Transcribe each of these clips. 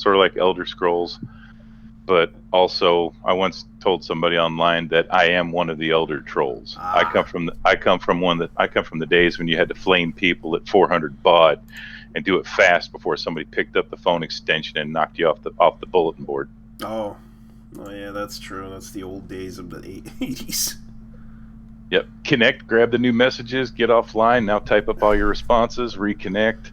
sort of like Elder Scrolls. But also, I once told somebody online that I am one of the elder trolls. Ah, I come from the days when you had to flame people at 400 baud and do it fast before somebody picked up the phone extension and knocked you off the bulletin board. oh, oh yeah, that's true. That's the old days of the 80s. Yep. Connect, grab the new messages, get offline. Now type up all your responses, reconnect.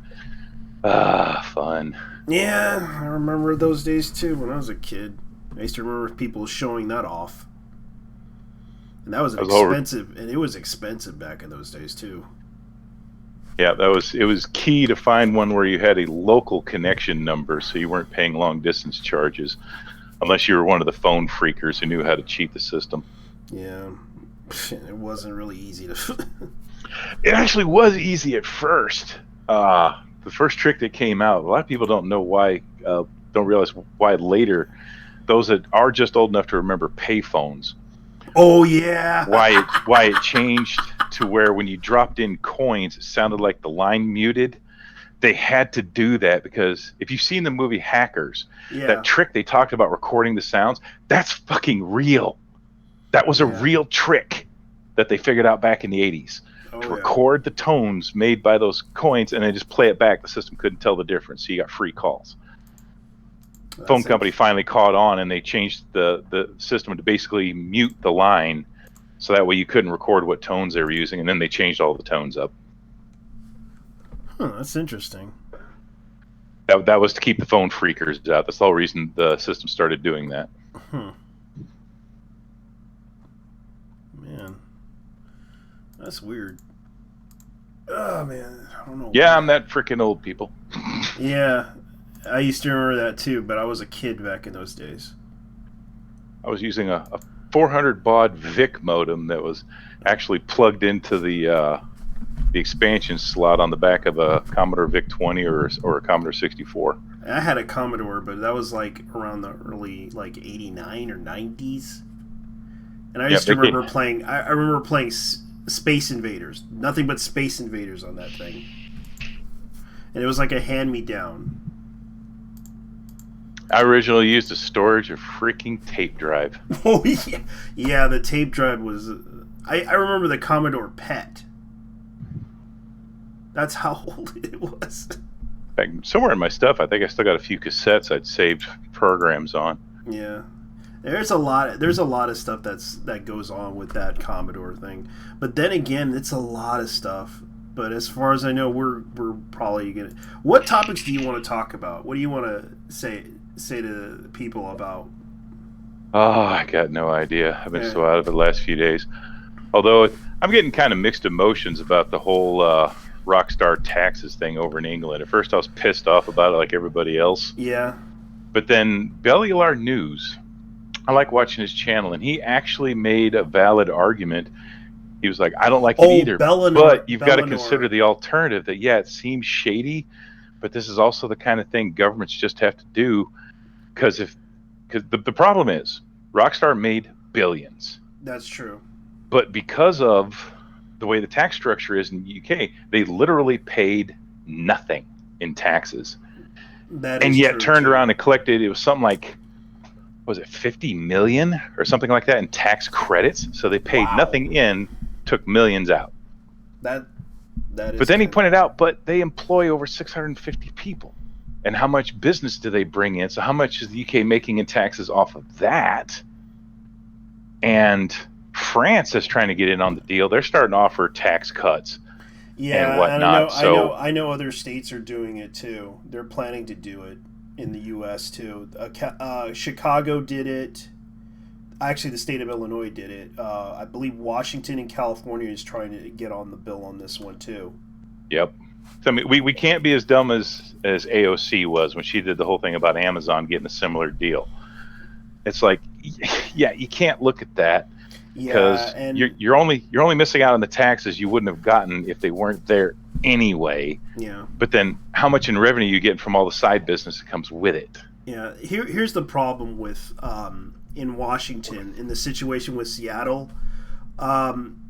Ah, fun. Yeah, I remember those days too when I was a kid. I used to remember people showing that off. And that was I was over. expensive, and it was expensive back in those days too. Yeah, it was key to find one where you had a local connection number, so you weren't paying long distance charges, unless you were one of the phone freakers who knew how to cheat the system. Yeah, it wasn't really easy to. It actually was easy at first. The first trick that came out, a lot of people don't know why, don't realize why later, those that are just old enough to remember payphones, Oh yeah. why it changed to where when you dropped in coins, it sounded like the line muted. They had to do that because if you've seen the movie Hackers, that Yeah. trick they talked about recording the sounds, that's fucking real. That was a Yeah. real trick that they figured out back in the 80s to Oh yeah. record the tones made by those coins and then just play it back. The system couldn't tell the difference, so you got free calls. Phone That's company finally caught on and they changed the system to basically mute the line so that way you couldn't record what tones they were using, and then they changed all the tones up. that's interesting. That was to keep the phone freakers out. That's the whole reason the system started doing that. Hmm. Man, that's weird. Oh man, I don't know. Yeah, I'm that freaking old, people. Yeah, I used to remember that too, but I was a kid back in those days. I was using a 400 baud VIC modem that was actually plugged into the expansion slot on the back of a Commodore VIC 20 or a Commodore 64. I had a Commodore, but that was like around the early like '89 or '90s, and I Yep, used to they remember came, playing. I remember playing Space Invaders. Nothing but Space Invaders on that thing, and it was like a hand me down. I originally used a storage of freaking tape drive. Oh yeah, yeah. The tape drive was. I remember the Commodore PET. That's how old it was. Back somewhere in my stuff, I think I still got a few cassettes I'd saved programs on. Yeah. There's a lot. There's a lot of stuff that goes on with that Commodore thing, but then again, it's a lot of stuff. But as far as I know, we're probably gonna. What topics do you want to talk about? What do you want to say to people about? Oh, I got no idea. I've been Yeah, so out of it the last few days. Although I'm getting kind of mixed emotions about the whole Rockstar taxes thing over in England. At first, I was pissed off about it like everybody else. yeah. But then Bellular News, I like watching his channel, and he actually made a valid argument. He was like, I don't like it Oh, either, Bellinor, but you've got to consider Bellinor. the alternative that, yeah, it seems shady, but this is also the kind of thing governments just have to do because the problem is Rockstar made billions, That's true. but because of the way the tax structure is in the UK, they literally paid nothing in taxes, That and is yet true turned too. around and collected. It was something like, was it 50 million or something like that in tax credits? So they paid Wow. nothing in, took millions out. That that But is then he kind of pointed out, but they employ over 650 people. And how much business do they bring in? So how much is the UK making in taxes off of that? And France is trying to get in on the deal. They're starting to offer tax cuts and yeah, and whatnot. So I know other states are doing it too. They're planning to do it in the U.S. too. Chicago did it. Actually, the state of Illinois did it. I believe Washington and California is trying to get on the bill on this one too. yep. So, I mean, we can't be as dumb as AOC was when she did the whole thing about Amazon getting a similar deal. It's like, yeah, you can't look at that Yeah, because and you're only missing out on the taxes you wouldn't have gotten if they weren't there anyway. yeah, But then, how much in revenue you get from all the side business that comes with it? yeah. Here's the problem with in Washington in the situation with Seattle. Um,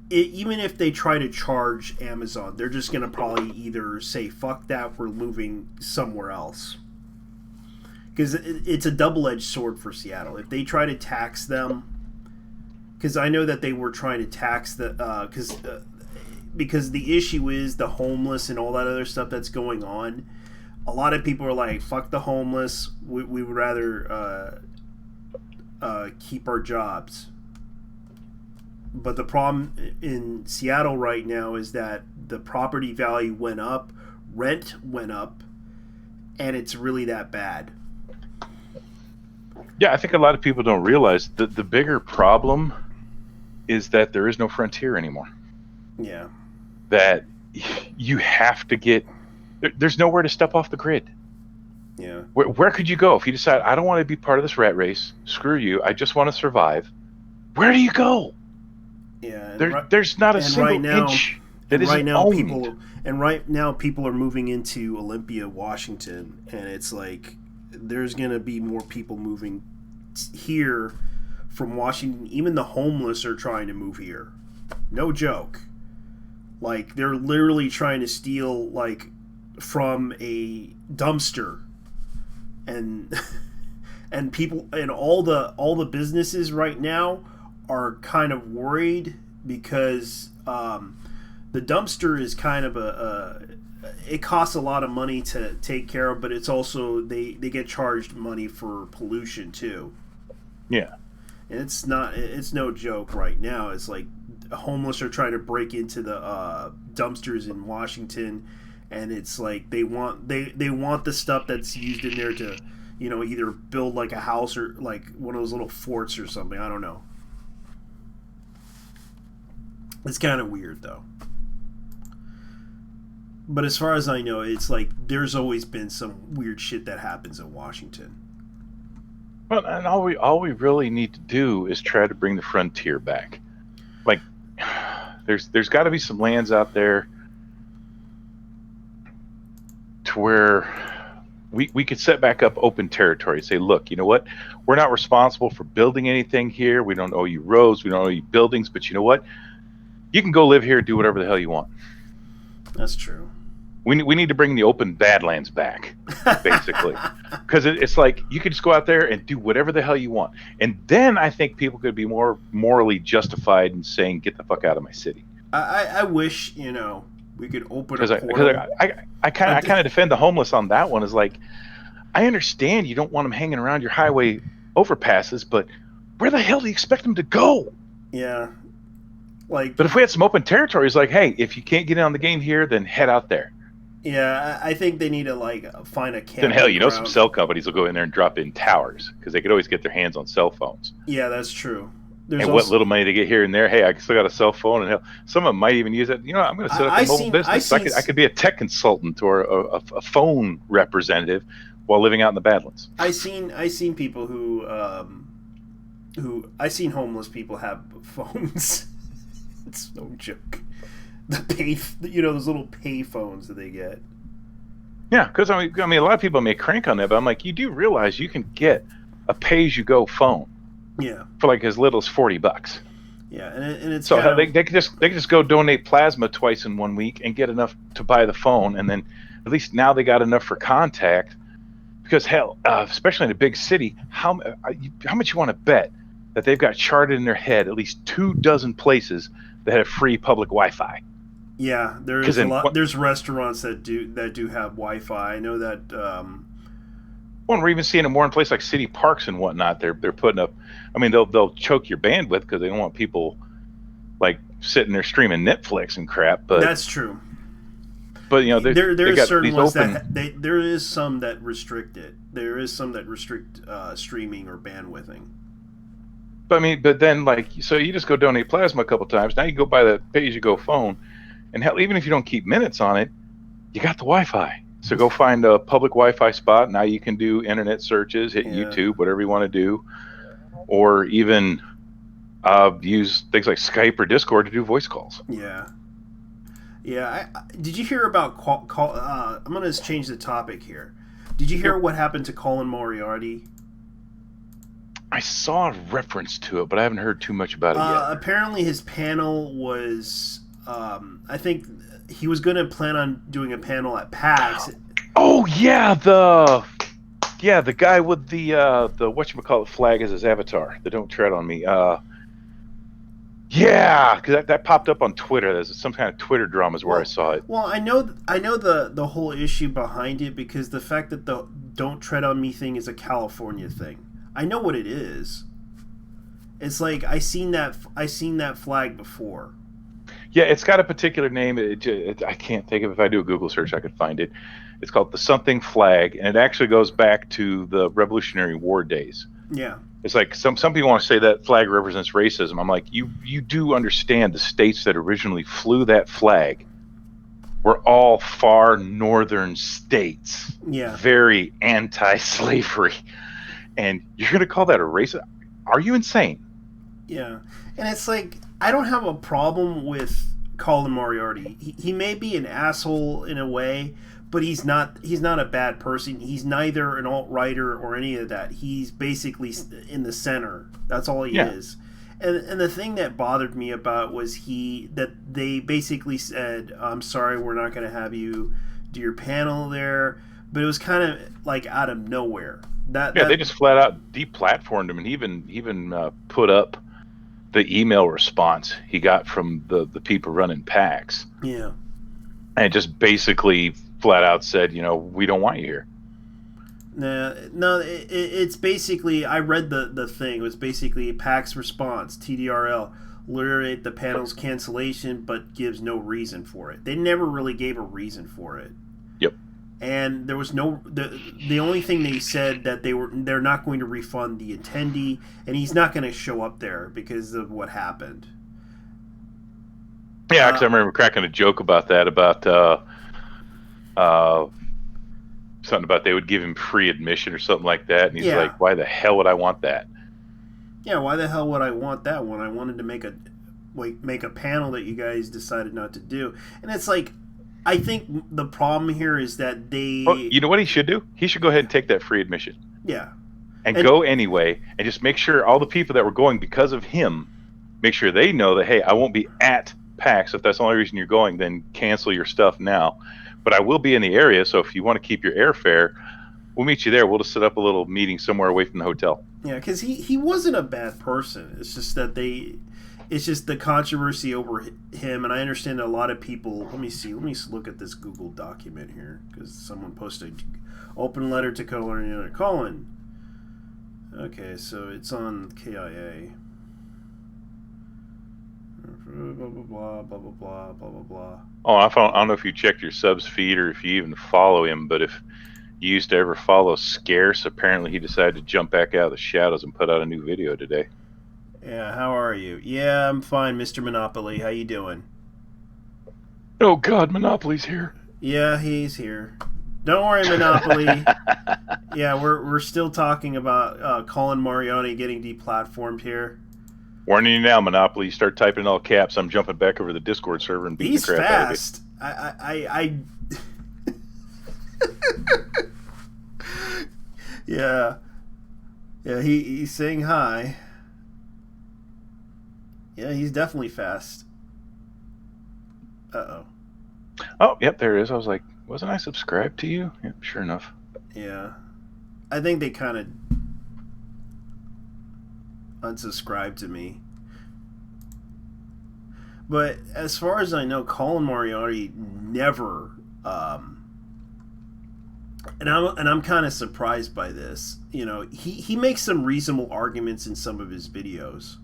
even if they try to charge Amazon, they're just gonna probably either say "fuck that," we're moving somewhere else. because it's a double-edged sword for Seattle. If they try to tax them, because I know that they were trying to tax because the issue is the homeless and all that other stuff that's going on. A lot of people are like, "Fuck the homeless. We would rather keep our jobs." But the problem in Seattle right now is that the property value went up, rent went up, and it's really that bad. Yeah, I think a lot of people don't realize that the bigger problem is that there is no frontier anymore. Yeah. That you have to get there's nowhere to step off the grid. Yeah. Where could you go if you decide I don't want to be part of this rat race? Screw you. I just want to survive. Where do you go? Yeah. There's not a single inch that isn't owned. Right now people are moving into Olympia, Washington, and it's like there's going to be more people moving here from Washington. Even the homeless are trying to move here. No joke. Like they're literally trying to steal like from a dumpster, and and people and all the businesses right now are kind of worried because the dumpster is kind of it costs a lot of money to take care of, but it's also they get charged money for pollution too. Yeah. And it's no joke right now. It's like homeless are trying to break into the dumpsters in Washington, and it's like they want the stuff that's used in there to, either build like a house or like one of those little forts or something. I don't know. It's kind of weird though. But as far as I know, it's like there's always been some weird shit that happens in Washington. Well, and all we really need to do is try to bring the frontier back. Like, there's got to be some lands out there to where we could set back up open territory. Say, look, you know what? We're not responsible for building anything here. We don't owe you roads. We don't owe you buildings. But you know what? You can go live here and do whatever the hell you want. That's true. We need to bring the open badlands back, basically, because it's like you could just go out there and do whatever the hell you want, and then I think people could be more morally justified in saying, "Get the fuck out of my city." I wish we could open a portal. I kind of defend the homeless on that one. Is like, I understand you don't want them hanging around your highway overpasses, but where the hell do you expect them to go? Yeah, like. But if we had some open territories, like, hey, if you can't get in on the game here, then head out there. Yeah, I think they need to find a camping then hell, ground. Some cell companies will go in there and drop in towers because they could always get their hands on cell phones. Yeah, that's true. What little money they get here and there, hey, I still got a cell phone, and hell, some of them might even use it. I'm going to set up a mobile business. I could be a tech consultant or a phone representative while living out in the Badlands. I seen people who I seen homeless people have phones. It's no joke. Those little pay phones that they get. Yeah, because I mean, a lot of people may crank on that, but I'm like, you do realize you can get a pay-as-you-go phone. Yeah. For like as little as $40. Yeah, and it's so they could just go donate plasma twice in 1 week and get enough to buy the phone, and then at least now they got enough for contact. Because hell, especially in a big city, how much you want to bet that they've got charted in their head at least 24 places that have free public Wi-Fi? Yeah, there's a lot. There's restaurants that do have Wi-Fi. I know that. Well, we're even seeing it more in places like city parks and whatnot. They're putting up. I mean, they'll choke your bandwidth because they don't want people like sitting there streaming Netflix and crap. But that's true. But there are certain ones there is some that restrict it. There is some that restrict streaming or bandwidthing. But then so you just go donate plasma a couple times. Now you go buy the pay-as-you-go phone, and hell, even if you don't keep minutes on it, you got the Wi-Fi. So go find a public Wi-Fi spot. Now you can do internet searches, hit YouTube, whatever you want to do, or even use things like Skype or Discord to do voice calls. Yeah. Yeah. Did you hear about I'm going to change the topic here. Did you hear what happened to Colin Moriarty? I saw a reference to it, but I haven't heard too much about it yet. Apparently his panel was... I think he was going to plan on doing a panel at PAX. Oh, yeah, Yeah, the guy with the whatchamacallit flag as his avatar. The "Don't Tread on Me." Yeah, because that popped up on Twitter. There's some kind of Twitter drama is where I Well, saw it. I know the whole issue behind it because the fact that the "Don't Tread on Me" thing is a California thing. I know what it is. It's like I seen that flag before. Yeah, it's got a particular name. I can't think of it. If I do a Google search, I could find it. It's called the something flag, and it actually goes back to the Revolutionary War days. Yeah, It's like some people want to say that flag represents racism. I'm like, you do understand the states that originally flew that flag were all far northern states, yeah, very anti-slavery, and you're going to call that a racist? Are you insane? yeah. And it's like I don't have a problem with Colin Moriarty. He may be an asshole in a way, but he's not a bad person. He's neither an alt-righter or any of that. He's basically in the center. That's all he Yeah, is. And the thing that bothered me about was that they basically said, "I'm sorry, we're not going to have you do your panel there," but it was kind of like out of nowhere. That yeah. They that just flat out deplatformed him, and even put up the email response he got from the people running PAX, Yeah. and it just basically flat out said, we don't want you here. No, it's basically. I read the thing. It was basically PAX response, TDRL, literate the panel's cancellation, but gives no reason for it. They never really gave a reason for it, Yep. and there was no. The only thing they said that they're not going to refund the attendee, and he's not going to show up there because of what happened. Yeah, because I Uh, remember cracking a joke about that, about uh, something about they would give him free admission or something like that, and he's like, yeah, "Why the hell would I want that?" yeah. Why the hell would I want that when I wanted to make a panel that you guys decided not to do? And it's like I think the problem here is that Well, they, you know what he should do? He should go ahead and take that free admission yeah, and and go anyway, and just make sure all the people that were going because of him, make sure they know that, hey, I won't be at PAX. If that's the only reason you're going, then cancel your stuff now. But I will be in the area, so if you want to keep your airfare, we'll meet you there. We'll just set up a little meeting somewhere away from the hotel. yeah, because he wasn't a bad person. It's just that it's just the controversy over him, and I understand a lot of people. Let me see. Let me look at this Google document here because someone posted open letter to Colin. Colin. Okay, so it's on KIA. Blah blah blah blah blah blah blah blah blah. Oh, I don't know if you checked your subs feed or if you even follow him, but if you used to ever follow Scarce, apparently he decided to jump back out of the shadows and put out a new video today. Yeah, how are you? Yeah, I'm fine, Mr. Monopoly. How you doing? Oh God, Monopoly's here. Yeah, he's here. Don't worry, Monopoly. Yeah, we're still talking about Colin Moriarty getting deplatformed here. Warning you now, Monopoly. You start typing in all caps, I'm jumping back over the Discord server and beating He's the crap out of you. fast. I yeah, yeah. He's saying hi. Yeah, he's definitely fast. Uh-oh. Oh, yep, there it is. I was like, wasn't I subscribed to you? Yep, sure enough. Yeah, I think they kind of unsubscribed to me. But as far as I know, Colin Moriarty never. And I'm kind of surprised by this. He makes some reasonable arguments in some of his videos.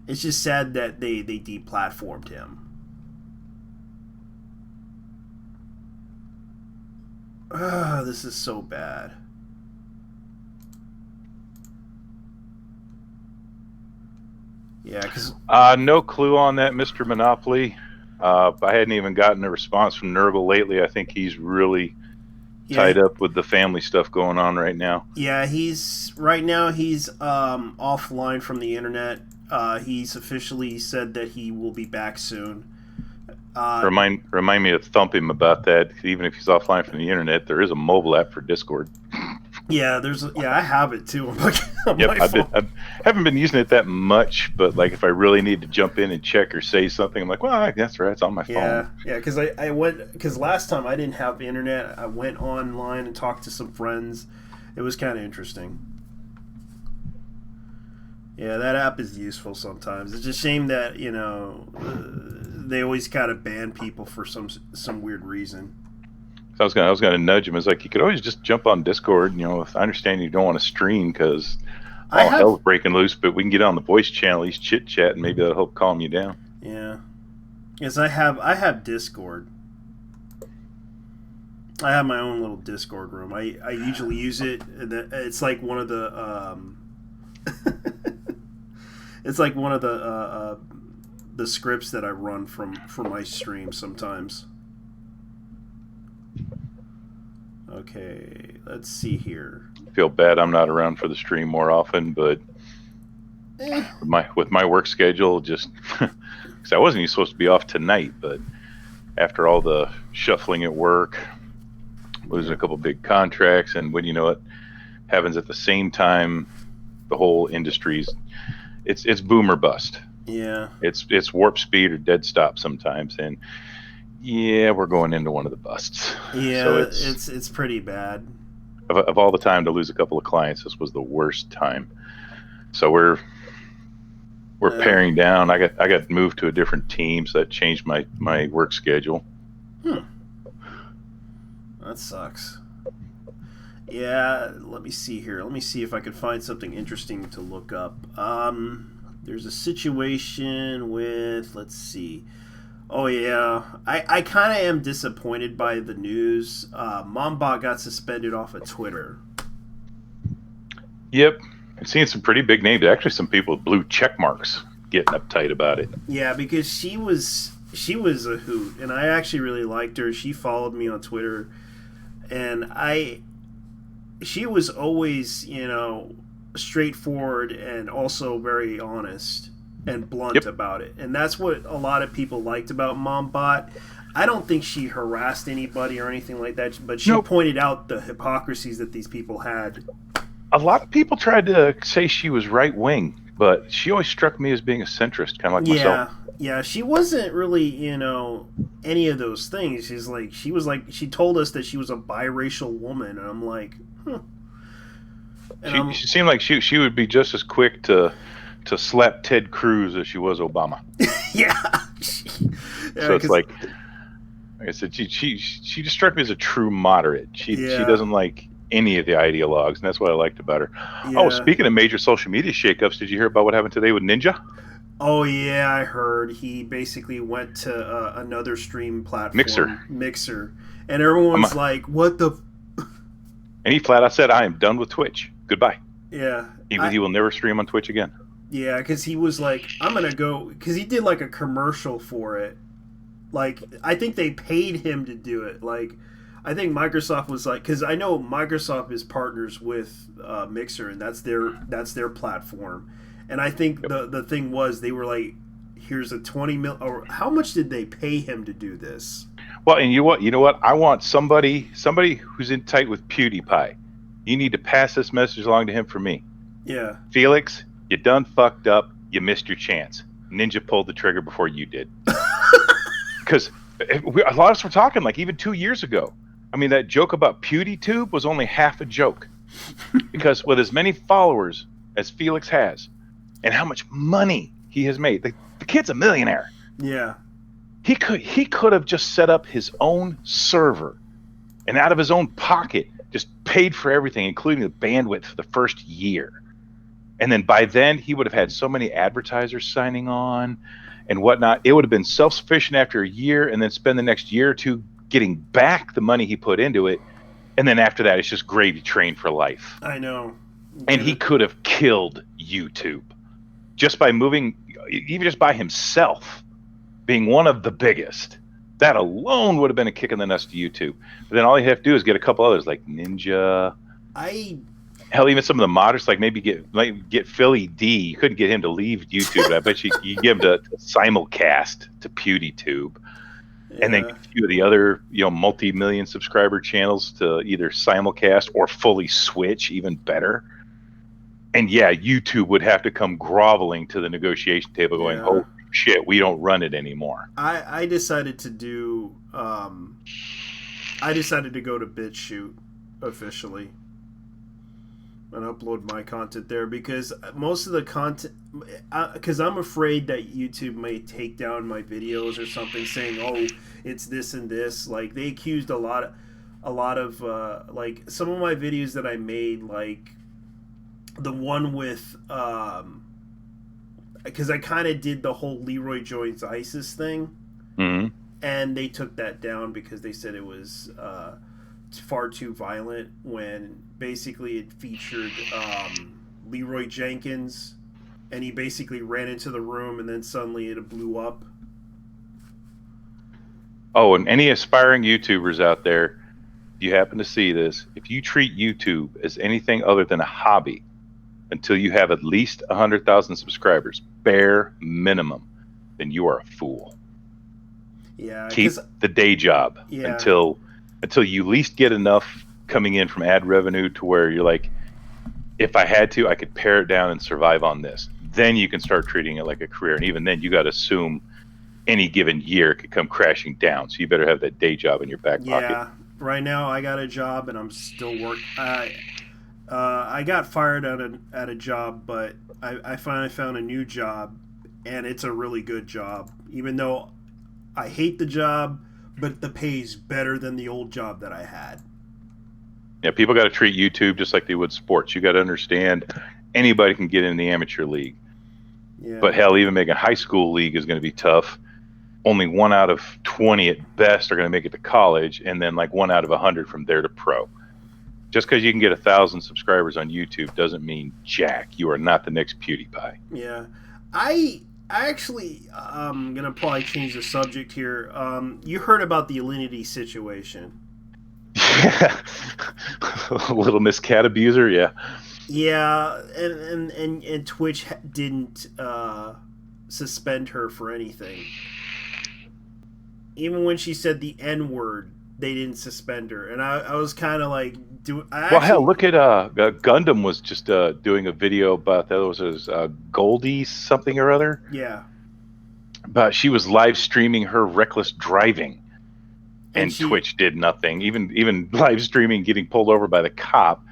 It's just sad that they deplatformed him. This is so bad. Yeah, because No clue on that, Mr. Monopoly. I hadn't even gotten a response from Nurgle lately. I think he's really yeah, tied up with the family stuff going on right now. yeah, he's right now he's offline from the internet. He's officially said that he will be back soon. Uh, Remind me to thump him about that. Even if he's offline from the internet, there is a mobile app for Discord. yeah, I have it too on Yep, my phone. I haven't been using it that much, but like if I really need to jump in and check or say something, I'm like, well, that's right, it's on my Yeah, phone. yeah, because I went because last time I didn't have internet. I went online and talked to some friends, It was kind of interesting. Yeah, that app is useful sometimes. It's a shame that they always kind of ban people for some weird reason. So I was gonna nudge him. It's like you could always just jump on Discord. I understand you don't want to stream because I all have hell's breaking loose, but we can get on the voice channel, at least chit chat, and maybe that'll help calm you down. yeah, yes, I have Discord. I have my own little Discord room. I usually use it. It's like one of the it's like one of the scripts that I run from my stream sometimes. Okay, let's see here. Feel bad I'm not around for the stream more often, but with my work schedule, just because I wasn't even supposed to be off tonight, but after all the shuffling at work, losing a couple big contracts, and when you know it happens at the same time, the whole industry's it's boom or bust. Yeah, It's warp speed or dead stop sometimes, and yeah, we're going into one of the busts. yeah, so it's pretty bad. Of all the time to lose a couple of clients, this was the worst time. So we're paring down. I got moved to a different team, so that changed my work schedule. That sucks. Yeah, let me see here. Let me see if I can find something interesting to look up. There's a situation with, let's see. Oh yeah, I kind of am disappointed by the news. Mombot got suspended off of Twitter. Yep, I'm seeing some pretty big names. Actually, some people with blue check marks getting uptight about it. Yeah, because she was a hoot, and I actually really liked her. She followed me on Twitter, and she was always straightforward and also very honest and blunt about it. And that's what a lot of people liked about Mombot. I don't think she harassed anybody or anything like that, but she pointed out the hypocrisies that these people had. A lot of people tried to say she was right wing, but she always struck me as being a centrist, kind of like myself. Yeah, she wasn't really, any of those things. She told us that she was a biracial woman, and I'm like, And she seemed like she would be just as quick to slap Ted Cruz as she was Obama. Yeah. So it's like I said, she just struck me as a true moderate. She doesn't like any of the ideologues, and that's what I liked about her. Yeah. Oh, speaking of major social media shakeups, did you hear about what happened today with Ninja? Oh yeah, I heard he basically went to another stream platform, Mixer, and everyone's like, "What the?" And he flat out said, "I am done with Twitch. Goodbye." Yeah, he will never stream on Twitch again. Yeah, because he was like, "I'm gonna go," because he did like a commercial for it. Like, I think they paid him to do it. Like, I think Microsoft was like, because I know Microsoft is partners with Mixer, and that's their platform. And I think the thing was they were like, here's a 20 mil, or how much did they pay him to do this? Well, and you know what? I want somebody who's in tight with PewDiePie. You need to pass this message along to him for me. Yeah. Felix, you done fucked up. You missed your chance. Ninja pulled the trigger before you did. Because a lot of us were talking like even 2 years ago. I mean, that joke about PewDieTube was only half a joke. Because with as many followers as Felix has, and how much money he has made, the kid's a millionaire. Yeah. He could have just set up his own server, and out of his own pocket, just paid for everything, including the bandwidth for the first year. And then by then, he would have had so many advertisers signing on and whatnot. It would have been self-sufficient after a year, and then spend the next year or two getting back the money he put into it. And then after that, it's just gravy train for life. I know. And he could have killed YouTube just by moving, even just by himself, being one of the biggest. That alone would have been a kick in the nuts to YouTube. But then all you have to do is get a couple others like Ninja. Hell, even some of the modders, like maybe get Philly D. You couldn't get him to leave YouTube, but I bet you give him to simulcast to PewDieTube. And then a few of the other, multi-million subscriber channels to either simulcast or fully switch, even better. And YouTube would have to come groveling to the negotiation table going, oh shit, we don't run it anymore. I decided to do, I decided to go to BitChute officially. and upload my content there because most of the content, because I'm afraid that YouTube may take down my videos or something, saying, "Oh, it's this and this." Like they accused a lot of like some of my videos that I made, like the one with because I kind of did the whole Leroy joins ISIS thing, Hmm. and they took that down because they said it was far too violent. When basically it featured Leroy Jenkins, and he basically ran into the room, and then suddenly it blew up. Oh, and any aspiring YouTubers out there, if you happen to see this, if you treat YouTube as anything other than a hobby until you have at least 100,000 subscribers, bare minimum, then you are a fool. Yeah, Keep because the day job yeah, until you at least get enough coming in from ad revenue to where you're like, if I had to, I could pare it down and survive on this. Then you can start treating it like a career. And even then, you got to assume any given year it could come crashing down. So you better have that day job in your back pocket. yeah. Right now, I got a job, and I'm still work. I got fired at a job, but I finally found a new job, and it's a really good job. Even though I hate the job, but the pay's better than the old job that I had. Yeah, people got to treat YouTube just like they would sports. You got to understand anybody can get in the amateur league. But Yeah, hell, even making high school league is going to be tough. Only 1 out of 20 at best are going to make it to college, and then like 1 out of 100 from there to pro. Just because you can get 1,000 subscribers on YouTube doesn't mean jack. You are not the next PewDiePie. yeah. I actually gonna probably change the subject here. You heard about the Alinity situation? Yeah, little Miss Cat Abuser. Yeah. Yeah, and Twitch didn't suspend her for anything. Even when she said the N word, they didn't suspend her, and I was kind of like, do I Well, hell, actually? look at Gundam was just doing a video about that. Was his Goldie something or other? Yeah, But she was live streaming her reckless driving, and and she, Twitch did nothing. Even live streaming getting pulled over by the cop.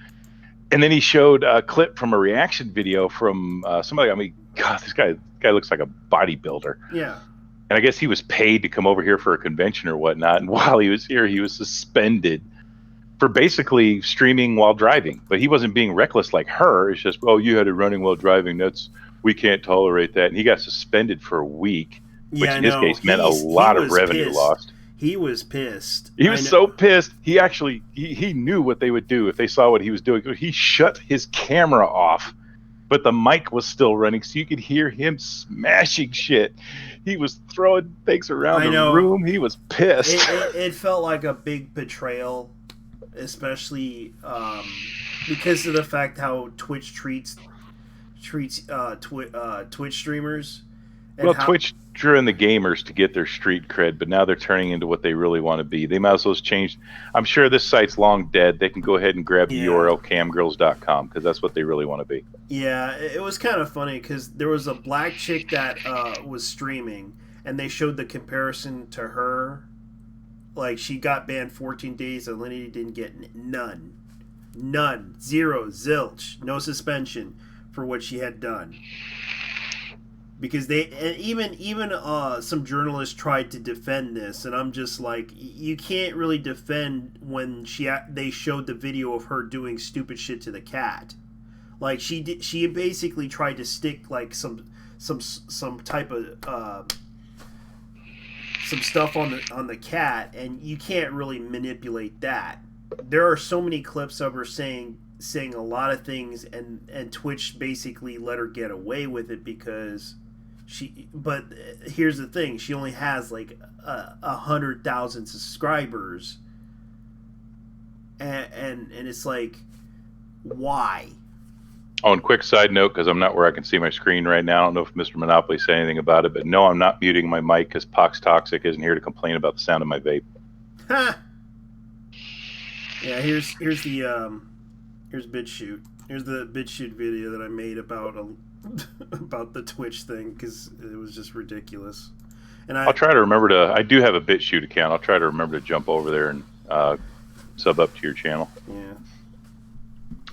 And then he showed a clip from a reaction video from somebody. I mean, God, this guy looks like a bodybuilder. yeah, And I guess he was paid to come over here for a convention or whatnot. And while he was here, he was suspended for basically streaming while driving. But he wasn't being reckless like her. It's just, oh, you had it running while driving. We can't tolerate that. And he got suspended for a week, which yeah. in his No, case meant a he lot of was revenue pissed. lost. He was pissed. He I was know. so pissed. He actually he knew what they would do if they saw what he was doing. He shut his camera off, but the mic was still running, so you could hear him smashing shit. He was throwing things around I the know. room. He was pissed. It felt like a big betrayal, especially because of the fact how Twitch treats Twitch streamers, and Well, how Twitch drew in the gamers to get their street cred, but now they're turning into what they really want to be. They might as well change. I'm sure this site's long dead. They can go ahead and grab the yeah, URL camgirls.com because that's what they really want to be. yeah, it was kind of funny because there was a black chick that was streaming, and they showed the comparison to her. Like she got banned 14 days, and Lenny didn't get none, zero, zilch, no suspension for what she had done. Because they and even some journalists tried to defend this, and I'm just like, you can't really defend when they showed the video of her doing stupid shit to the cat. Like she basically tried to stick like some type of some stuff on the cat, and you can't really manipulate that. There are so many clips of her saying a lot of things, and Twitch basically let her get away with it because but here's the thing, she only has like 100,000 subscribers, and it's like, why? Oh, and quick side note, because I'm not where I can see my screen right now. I don't know if Mr. Monopoly said anything about it, but no, I'm not muting my mic because Pox Toxic isn't here to complain about the sound of my vape. Ha! Yeah, here's BitChute. Here's the BitChute video that I made about about the Twitch thing because it was just ridiculous. And I'll try to remember to. I do have a BitChute account. I'll try to remember to jump over there and sub up to your channel. Yeah.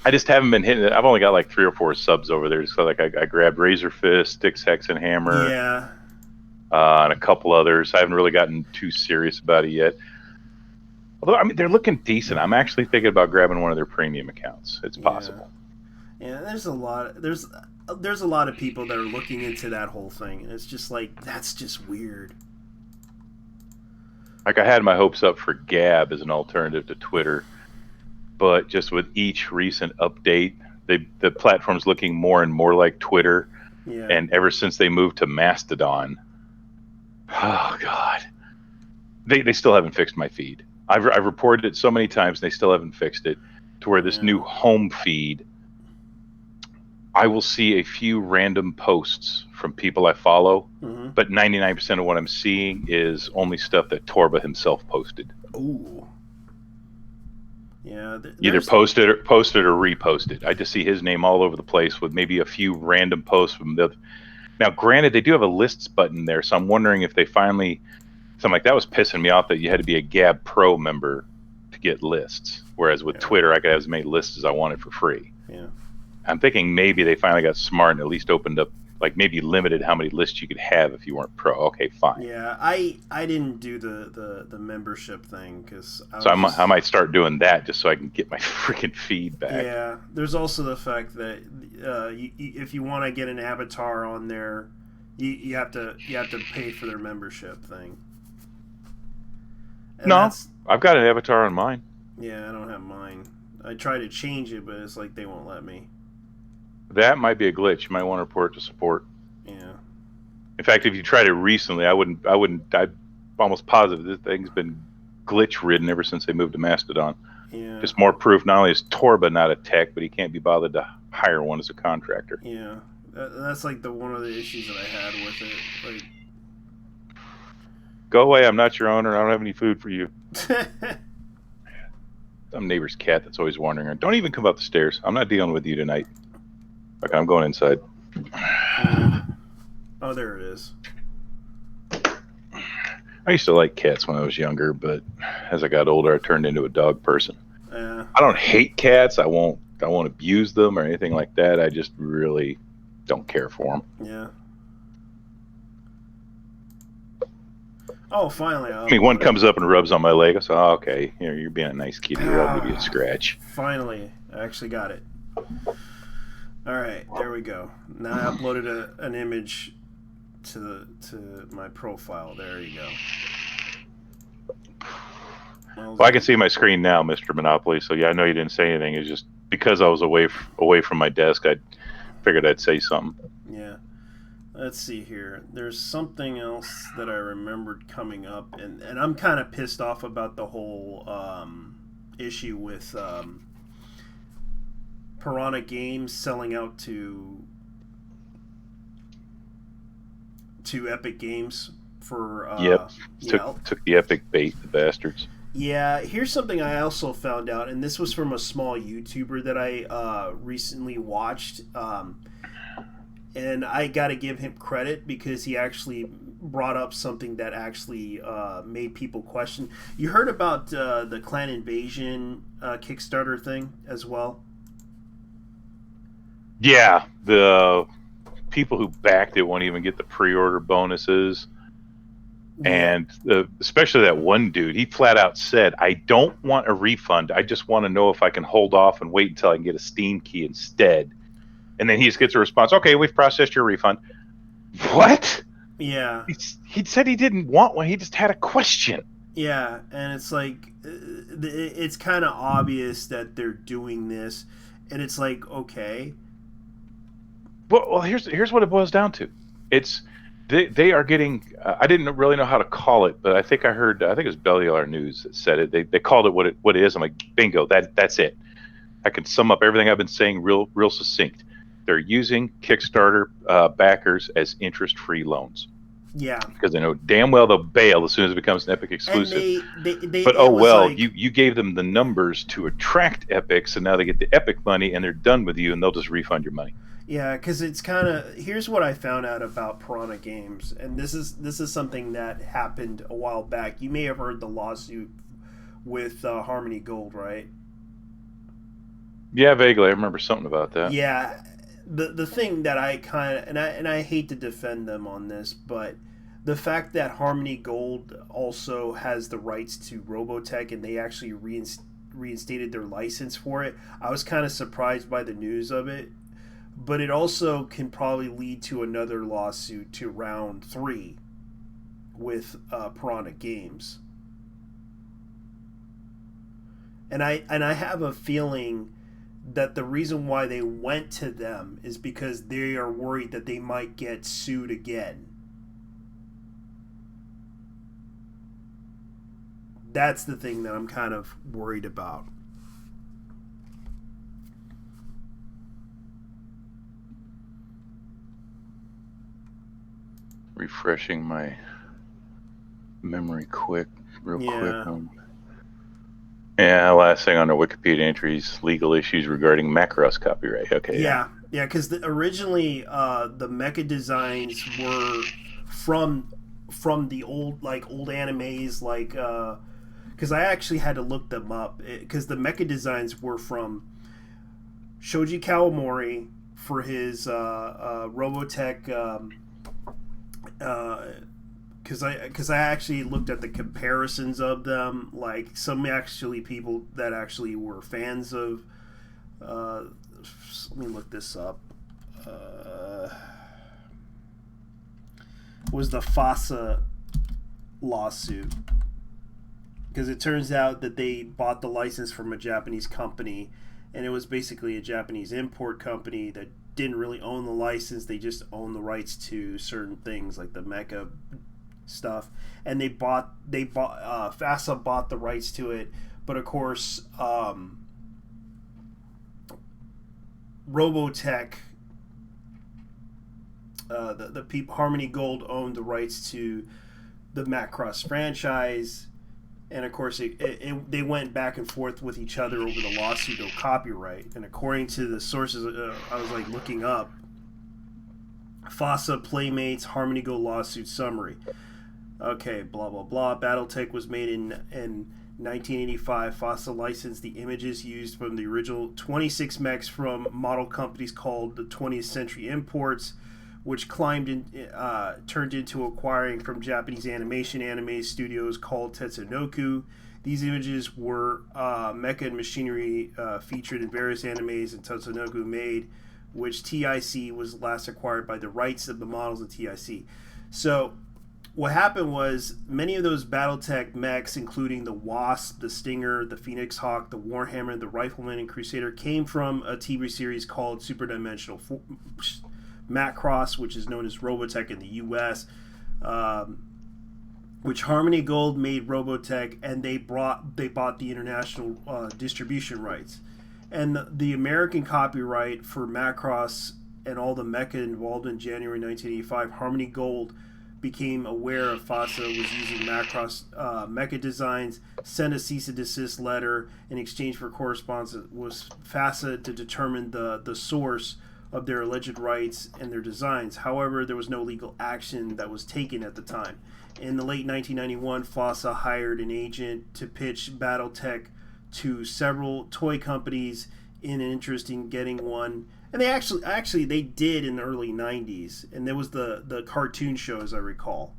I just haven't been hitting it. I've only got like 3 or 4 subs over there. So like I grabbed Razor Fist, Sticks, Hex, and Hammer, Yeah. and a couple others. I haven't really gotten too serious about it yet. Although I mean they're looking decent. I'm actually thinking about grabbing one of their premium accounts. It's Yeah. possible. Yeah, there's a lot of people that are looking into that whole thing, and it's just like that's just weird. Like I had my hopes up for Gab as an alternative to Twitter, but just with each recent update, the platform's looking more and more like Twitter. Yeah. And ever since they moved to Mastodon, oh god, they still haven't fixed my feed. I've reported it so many times, and they still haven't fixed it to where this new home feed, I will see a few random posts from people I follow, but 99% of what I'm seeing is only stuff that Torba himself posted. Ooh. Yeah. Either posted or reposted. I just see his name all over the place with maybe a few random posts from the. Now, granted, they do have a lists button there, so I'm wondering if they finally. Something like that was pissing me off that you had to be a Gab Pro member to get lists, whereas with Twitter I could have as many lists as I wanted for free. Yeah. I'm thinking maybe they finally got smart and at least opened up, like maybe limited how many lists you could have if you weren't pro. Okay, fine. Yeah, I didn't do the membership thing because I might start doing that just so I can get my freaking feed back. Yeah, there's also the fact that if you want to get an avatar on there, you have to pay for their membership thing. And no, I've got an avatar on mine. Yeah, I don't have mine. I tried to change it, but it's like they won't let me. That might be a glitch. You might want to report to support. Yeah. In fact, if you tried it recently, I'm almost positive this thing's been glitch ridden ever since they moved to Mastodon. Yeah. Just more proof. Not only is Torba not a tech, but he can't be bothered to hire one as a contractor. Yeah, that's like one of the issues that I had with it. Like, go away! I'm not your owner. I don't have any food for you. Some neighbor's cat that's always wandering. Don't even come up the stairs. I'm not dealing with you tonight. Okay, I'm going inside. Oh, there it is. I used to like cats when I was younger, but as I got older, I turned into a dog person. Yeah. I don't hate cats. I won't abuse them or anything like that. I just really don't care for them. Yeah. Oh, finally! I mean, one comes up and rubs on my leg. I say, "Oh, okay, you're being a nice kitty. I'll give you a scratch." Finally, I actually got it. All right, there we go. Now I uploaded an image to my profile. There you go. Well, I can see my screen now, Mr. Monopoly. So yeah, I know you didn't say anything. It's just because I was away from my desk. I figured I'd say something. Yeah. Let's see here. There's something else that I remembered coming up, and I'm kind of pissed off about the whole issue with Piranha Games selling out to Epic Games for took the Epic bait, the bastards. Yeah, here's something I also found out, and this was from a small YouTuber that I recently watched. And I got to give him credit because he actually brought up something that actually made people question. You heard about the Clan Invasion Kickstarter thing as well? Yeah, the people who backed it won't even get the pre-order bonuses. Yeah. And especially that one dude, he flat out said, "I don't want a refund. I just want to know if I can hold off and wait until I can get a Steam key instead." And then he just gets a response, "Okay, we've processed your refund." What? Yeah. He said he didn't want one. He just had a question. Yeah, and it's like, it's kind of obvious that they're doing this. And it's like, okay. Well, here's what it boils down to. It's they are getting. I didn't really know how to call it, but I think I heard. I think it was Bellular News that said it. They called it what it is. I'm like, bingo. That's it. I can sum up everything I've been saying real succinct. They're using Kickstarter backers as interest-free loans. Yeah. Because they know damn well they'll bail as soon as it becomes an Epic exclusive. But you gave them the numbers to attract Epic, so now they get the Epic money and they're done with you, and they'll just refund your money. Yeah, because it's kind of, here's what I found out about Piranha Games, and this is something that happened a while back. You may have heard the lawsuit with Harmony Gold, right? Yeah, vaguely. I remember something about that. Yeah, the thing that I kind of and I hate to defend them on this, but the fact that Harmony Gold also has the rights to Robotech and they actually reinstated their license for it, I was kind of surprised by the news of it. But it also can probably lead to another lawsuit to round three with Piranha Games, and I have a feeling that the reason why they went to them is because they are worried that they might get sued again. That's the thing that I'm kind of worried about. Refreshing my memory real quick. Yeah. Yeah, last thing on the Wikipedia entries: legal issues regarding Macross copyright. Okay, yeah. Yeah, because originally the mecha designs were from the old animes, like because I actually had to look them up because the mecha designs were from Shoji Kawamori for his Robotech. Uh, because I actually looked at the comparisons of them, like some actually people that actually were fans of. Let me look this up. Was the FASA lawsuit, because it turns out that they bought the license from a Japanese company, and it was basically a Japanese import company that didn't really own the license. They just owned the rights to certain things like the mecha stuff, and FASA bought the rights to it, but of course Robotech, the people Harmony Gold owned the rights to the Macross franchise, and of course they went back and forth with each other over the lawsuit of copyright. And according to the sources I was like looking up, FASA Playmates Harmony Gold lawsuit summary. Okay, blah blah blah. BattleTech was made in 1985. FASA licensed the images used from the original 26 mechs from model companies called the 20th Century Imports, which turned into acquiring from Japanese animation anime studios called Tetsunoku. These images were mecha and machinery featured in various animes and Tetsunoku made, which TIC was last acquired by the rights of the models of TIC. So what happened was many of those BattleTech mechs, including the Wasp, the Stinger, the Phoenix Hawk, the Warhammer, the Rifleman, and Crusader, came from a TV series called Super Dimensional Macross, which is known as Robotech in the U.S., which Harmony Gold made Robotech, and they bought the international distribution rights. And the American copyright for Macross and all the mecha involved in January 1985, Harmony Gold became aware of FASA was using Macross mecha designs, sent a cease and desist letter in exchange for correspondence with FASA to determine the source of their alleged rights and their designs. However, there was no legal action that was taken at the time. In the late 1991, FASA hired an agent to pitch BattleTech to several toy companies in an interest in getting one. And they actually they did in the early 90s, and there was the cartoon show, as I recall.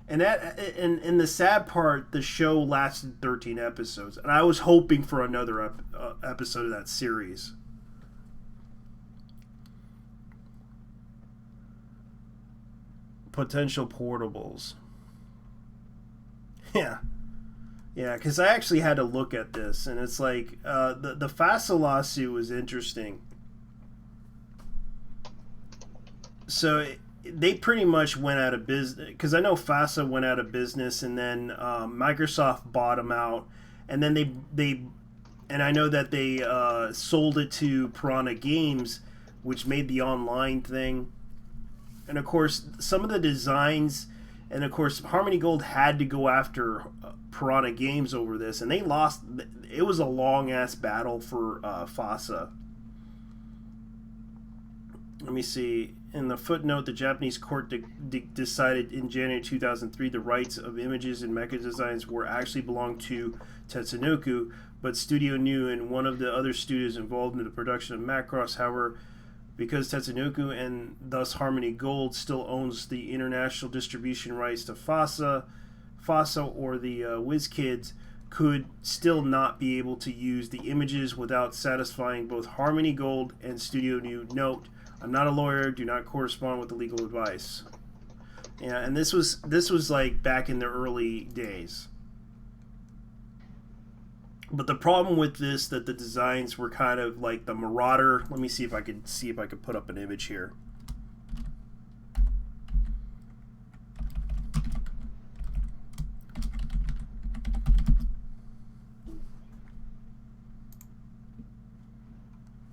And the sad part, the show lasted 13 episodes, and I was hoping for another episode of that series. Potential portables. Yeah. Yeah, because I actually had to look at this, and it's like the FASA lawsuit was interesting. So they pretty much went out of business, because I know FASA went out of business, and then Microsoft bought them out, and then and I know that they sold it to Piranha Games, which made the online thing, and of course some of the designs. And of course, Harmony Gold had to go after Piranha Games over this, and they lost. It was a long ass battle for FASA. Let me see. in the footnote, the Japanese court decided in January 2003 the rights of images and mecha designs were actually belonged to Tatsunoko, but Studio New and one of the other studios involved in the production of Macross. However, because Tatsunoko and thus Harmony Gold still owns the international distribution rights to FASA or the WizKids, could still not be able to use the images without satisfying both Harmony Gold and Studio New. Note, I'm not a lawyer, do not correspond with the legal advice. Yeah, and this was like back in the early days. But the problem with this, that the designs were kind of like the Marauder. Let me see if I could put up an image here.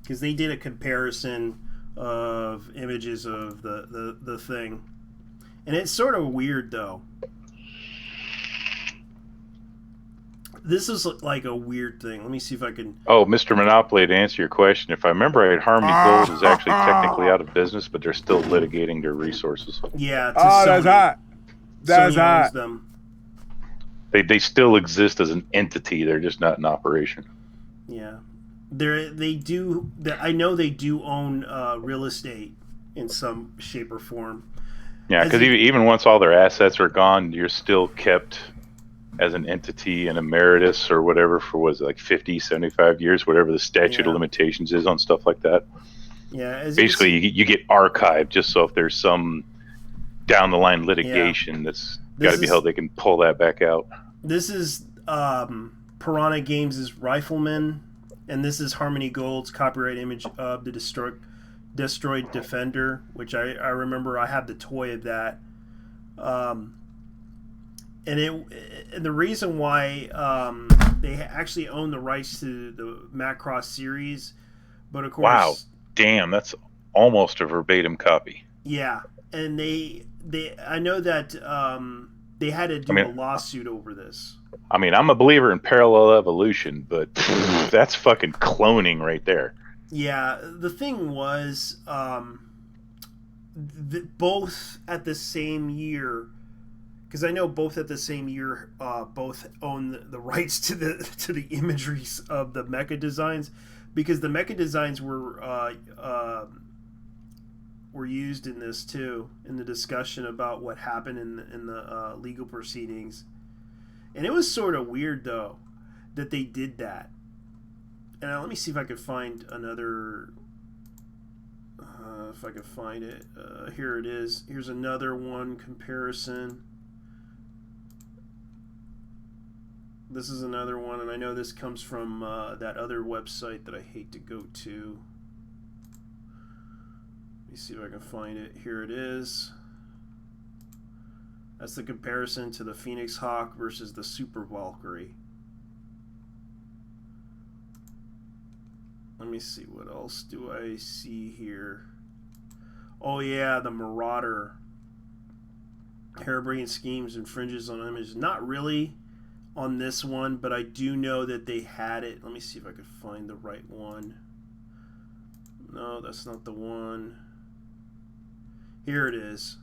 Because they did a comparison of images of the thing. And it's sort of weird, though. This is like a weird thing. Let me see if I can... Oh, Mr. Monopoly, to answer your question, if I remember right, Harmony Gold is actually technically out of business, but they're still litigating their resources. Yeah, to Sony. That's hot. That's Sony hot. owns them. They still exist as an entity. They're just not in operation. Yeah. They do... I know they do own real estate in some shape or form. Yeah, because even once all their assets are gone, you're still kept as an entity in emeritus or whatever for, was it like 50, 75 years, whatever the statute of limitations is on stuff like that. Yeah. Basically, you get archived just so if there's some down the line litigation that's got to be held, they can pull that back out. This is Piranha Games' Rifleman, and this is Harmony Gold's copyright image of the Destroyed Defender, which I remember I have the toy of that. And the reason why they actually own the rights to the Macross series, but of course, wow, damn, that's almost a verbatim copy. Yeah, and I know that they had to do a lawsuit over this. I mean, I'm a believer in parallel evolution, but that's fucking cloning right there. Yeah, the thing was, both at the same year. Because I know both at the same year, both own the rights to the imageries of the mecha designs, because the mecha designs were used in this too, in the discussion about what happened in the legal proceedings, and it was sort of weird though that they did that. And let me see if I could find another. If I could find it, here it is. Here's another one comparison. This is another one, and I know this comes from that other website that I hate to go to. Let me see if I can find it. Here it is. That's the comparison to the Phoenix Hawk versus the Super Valkyrie. Let me see, what else do I see here? Oh yeah, the Marauder. Harebrained schemes infringes on images. Not really on this one, but I do know that they had it. Let me see if I could find the right one. No, that's not the one. Here it is.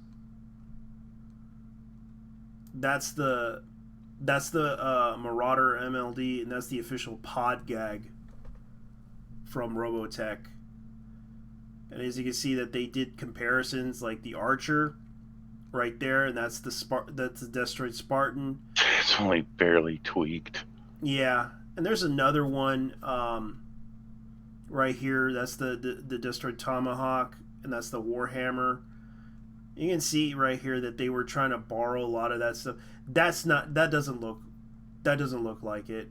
That's the Marauder MLD, and that's the official pod gag from Robotech. And as you can see, that they did comparisons like the Archer right there, and that's the Destroyed Spartan. It's only barely tweaked. Yeah, and there's another one right here. That's the Destroyed Tomahawk, and that's the Warhammer. You can see right here that they were trying to borrow a lot of that stuff. That doesn't look like it.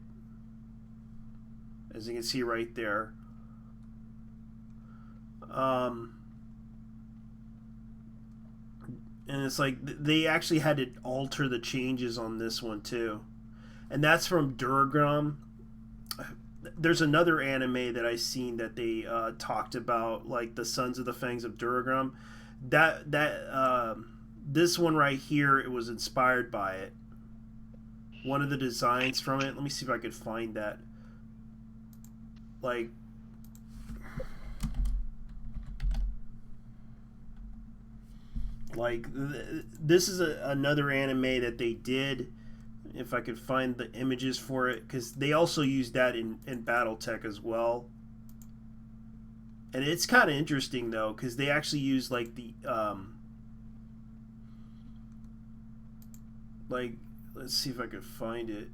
As you can see right there. And it's like they actually had to alter the changes on this one too. And that's from Duragram. There's another anime that I've seen that they talked about, like the Sons of the Fangs of Duragram. This one right here, it was inspired by it. One of the designs from it. Let me see if I could find that. Like, Like this is another anime that they did. If I could find the images for it, because they also used that in BattleTech as well. And it's kind of interesting though, because they actually use like the like, let's see if I could find it.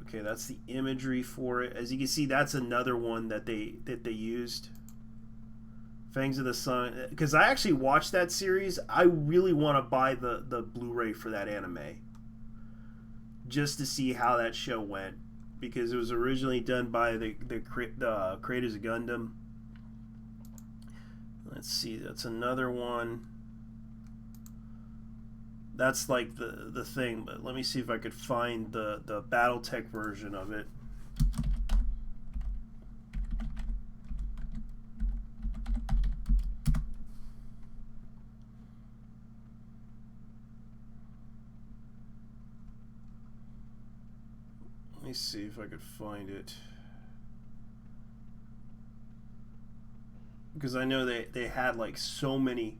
Okay, that's the imagery for it. As you can see, that's another one that they used. Fangs of the Sun. Because I actually watched that series. I really want to buy the Blu-ray for that anime, just to see how that show went, because it was originally done by the creators of Gundam. Let's see, that's another one. That's like the thing, but let me see if I could find the BattleTech version of it. Let me see if I could find it, because I know they had like so many.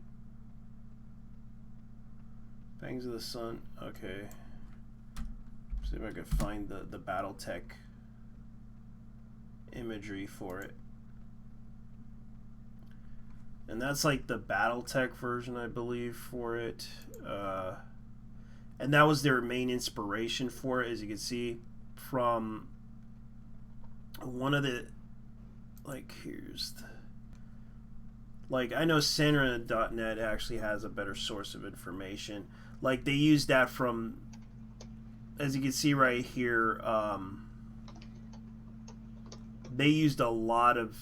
Fangs of the Sun. Okay. See if I could find the BattleTech imagery for it. And that's like the BattleTech version, I believe, for it. And that was their main inspiration for it, as you can see, from one of the, like, here's the, like, I know Senra.net actually has a better source of information. Like, they used that from, as you can see right here, they used a lot of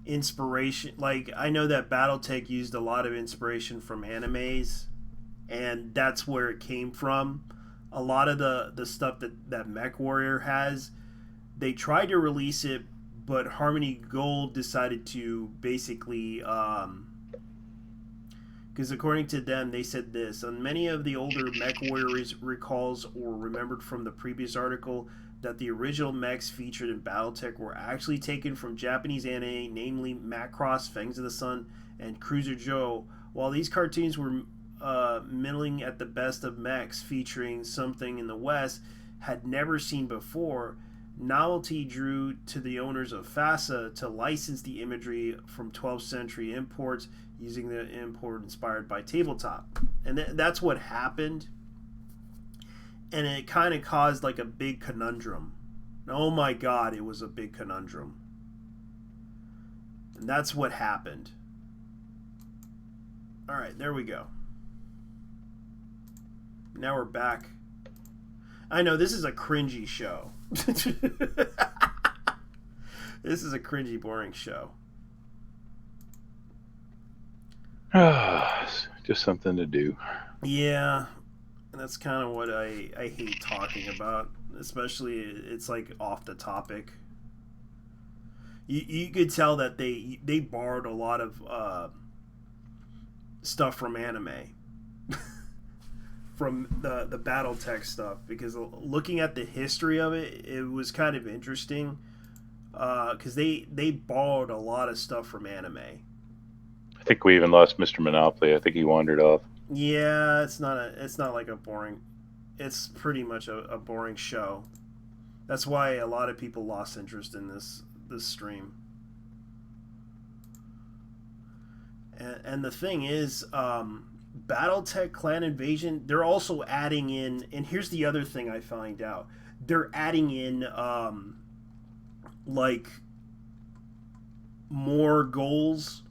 inspiration. Like, I know that BattleTech used a lot of inspiration from animes, and that's where it came from. A lot of the stuff that MechWarrior has, they tried to release it, but Harmony Gold decided to basically, because according to them, they said this: on many of the older MechWarriors recalls or remembered from the previous article that the original mechs featured in BattleTech were actually taken from Japanese anime, namely Macross, Fangs of the Sun, and Cruiser Joe. While these cartoons were middling at the best of mechs, featuring something in the West had never seen before, novelty drew to the owners of FASA to license the imagery from 12th century imports, using the import inspired by Tabletop. And that's what happened. And it kind of caused like a big conundrum. Oh my god, it was a big conundrum. And that's what happened. Alright, there we go. Now we're back. I know, this is a cringy show. This is a cringy, boring show. Just something to do. Yeah, and that's kind of what I hate talking about. Especially, it's like off the topic. You could tell that they borrowed a lot of stuff from anime. From the BattleTech stuff, because looking at the history of it, it was kind of interesting, because they borrowed a lot of stuff from anime. I think we even lost Mr. Monopoly. I think he wandered off. Yeah, it's not like a boring. It's pretty much a boring show. That's why a lot of people lost interest in this stream. And the thing is, BattleTech Clan Invasion, they're also adding in, and here's the other thing I find out. They're adding in, like, more goals,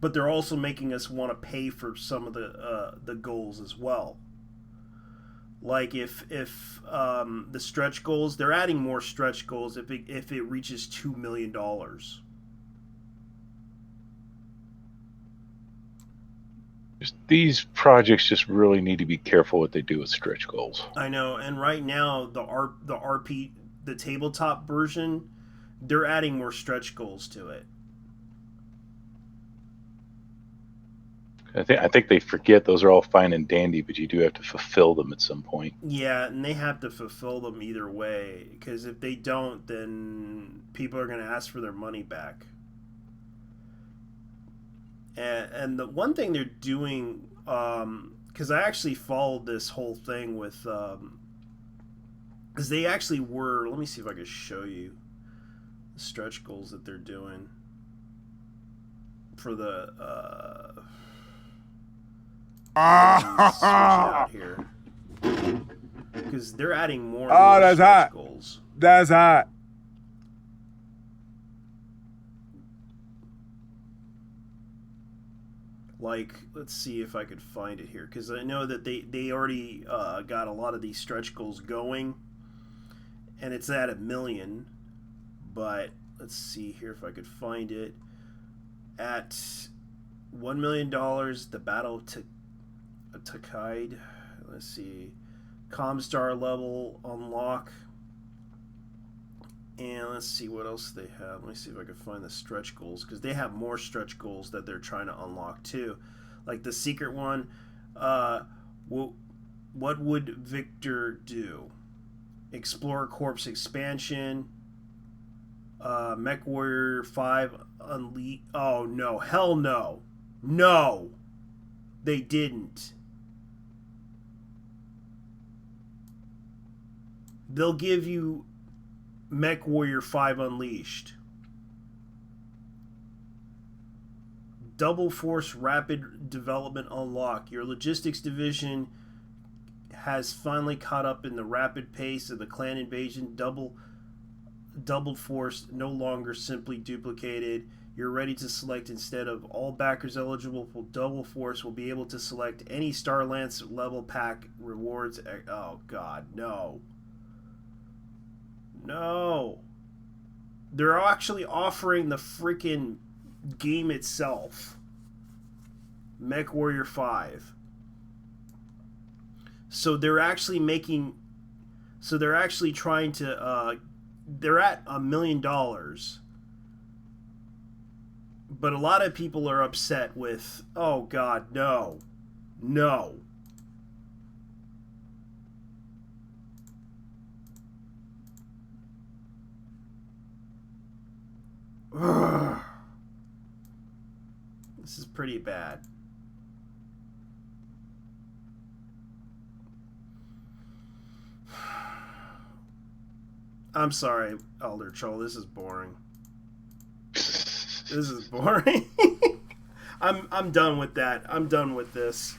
but they're also making us want to pay for some of the goals as well. Like, if the stretch goals, they're adding more stretch goals if it reaches $2 million. These projects just really need to be careful what they do with stretch goals. I know, and right now the tabletop version, they're adding more stretch goals to it. I think they forget those are all fine and dandy, but you do have to fulfill them at some point. Yeah, and they have to fulfill them either way, because if they don't, then people are going to ask for their money back. And the one thing they're doing, because I actually followed this whole thing with, because they actually were. Let me see if I can show you the stretch goals that they're doing for the. Let me switch it out here because they're adding more and more that's stretch hot. goals. That's hot. Like, let's see if I could find it here because I know that they already got a lot of these stretch goals going, and it's at 1,000,000. But let's see here if I could find it at $1,000,000. The battle to Takide. Let's see, Comstar level unlock. And let's see what else they have. Let me see if I can find the stretch goals because they have more stretch goals that they're trying to unlock too. Like the secret one, what would Victor do? Explorer Corps expansion. Mech Warrior 5 Unleash. Oh no, hell no. No! They didn't. They'll give you Mech Warrior 5 Unleashed. Double Force Rapid Development Unlock. Your logistics division has finally caught up in the rapid pace of the clan invasion. Double Force no longer simply duplicated. You're ready to select instead of all backers eligible for Double Force will be able to select any Star Lance level pack rewards. Oh god, no. No. They're actually offering the freaking game itself. Mech Warrior 5. So they're actually making. So they're actually trying to. They're at $1,000,000. But a lot of people are upset with. Oh God, no. No. Ugh. This is pretty bad. I'm sorry, Elder Troll. This is boring. This is boring. I'm done with that. I'm done with this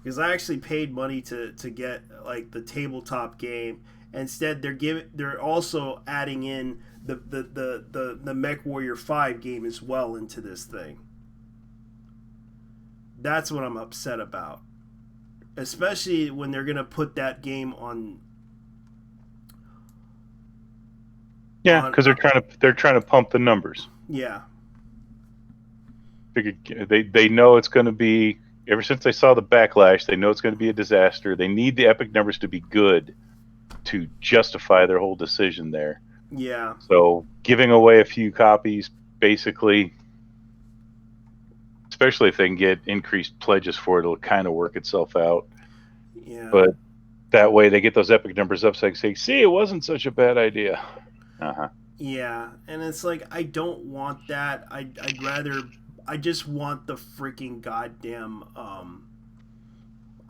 because I actually paid money to get like the tabletop game. Instead, they're also adding in the Mech Warrior 5 game as well into this thing. That's what I'm upset about, especially when they're gonna put that game on. Yeah, because they're trying to pump the numbers. Yeah. They know it's going to be. Ever since they saw the backlash, they know it's going to be a disaster. They need the epic numbers to be good to justify their whole decision there. Yeah. So giving away a few copies, basically, especially if they can get increased pledges for it, it'll kind of work itself out. Yeah. But that way they get those epic numbers up so they can say, see, it wasn't such a bad idea. Uh-huh. Yeah, and it's like I don't want that. I'd rather. I just want the freaking goddamn.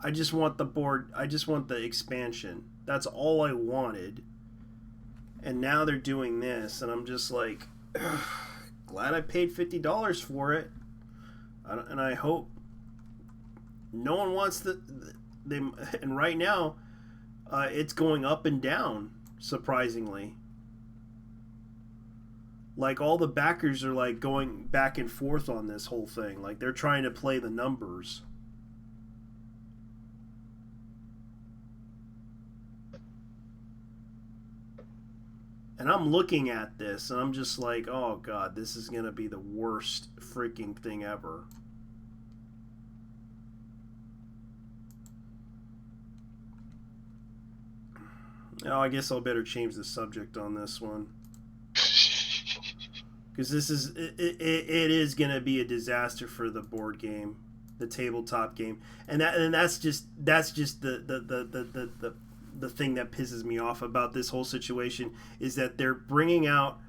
I just want the board. I just want the expansion. That's all I wanted. And now they're doing this, and I'm just like, glad I paid $50 for it. And I hope no one wants they. And right now, it's going up and down. Surprisingly. Like all the backers are like going back and forth on this whole thing. Like they're trying to play the numbers. And I'm looking at this and I'm just like, oh god, this is going to be the worst freaking thing ever. Oh, I guess I'll better change the subject on this one. Because this is it is going to be a disaster for the board game. the tabletop game, and that's just the thing that pisses me off about this whole situation is that they're bringing out.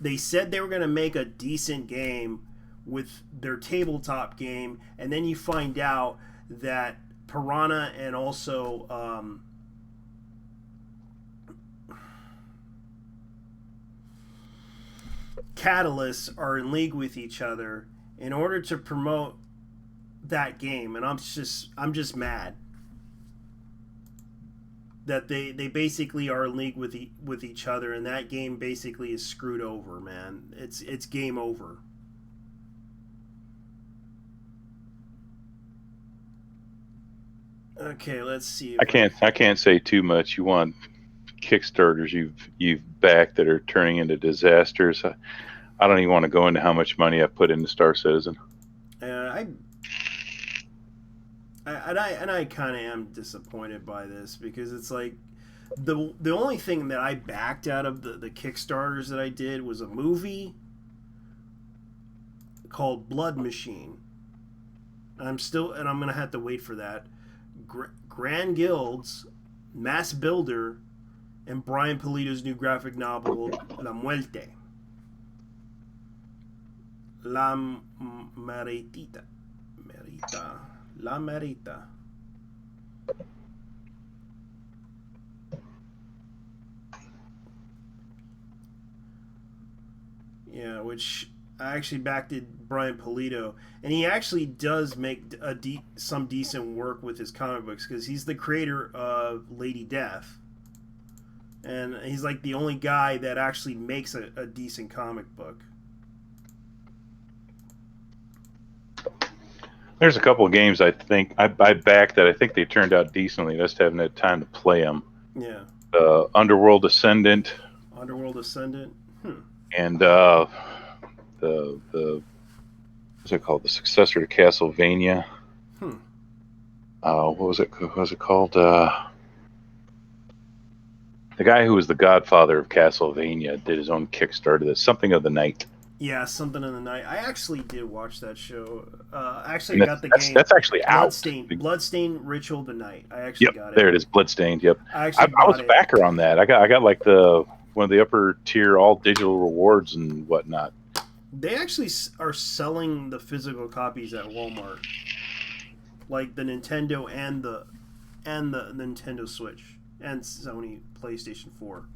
They said they were going to make a decent game with their tabletop game, and then you find out that Piranha and also Catalyst are in league with each other in order to promote that game, and I'm just mad that they basically are in league with each other, and that game basically is screwed over, man. It's game over. Okay, let's see. I can't say too much. You want Kickstarters you've backed that are turning into disasters. I don't even want to go into how much money I put into Star Citizen. I kind of am disappointed by this because it's like the only thing that I backed out of the Kickstarters that I did was a movie called Blood Machine. I'm gonna have to wait for that. Grand Guilds, Mass Builder, and Brian Pulido's new graphic novel La Muerte. La Meritita. La Merita. Yeah, which I actually backed Brian Pulido, and he actually does make some decent work with his comic books because he's the creator of Lady Death, and he's like the only guy that actually makes a decent comic book. There's a couple of games I think I backed that I think they turned out decently. Just haven't had time to play them. Yeah. Underworld Ascendant. Underworld Ascendant. And the what's it called? The successor to Castlevania. What was it? What was it called? The guy who was the godfather of Castlevania did his own Kickstarter. That's Something of the Night. Yeah, Something in the Night. I actually did watch that show. Actually, got the game. That's actually out. Bloodstained Ritual of the Night. I actually got it. There it is, Bloodstained. Yep. I was a backer on that. I got like one of the upper tier all digital rewards and whatnot. They actually are selling the physical copies at Walmart, like the Nintendo and the Nintendo Switch and Sony PlayStation 4.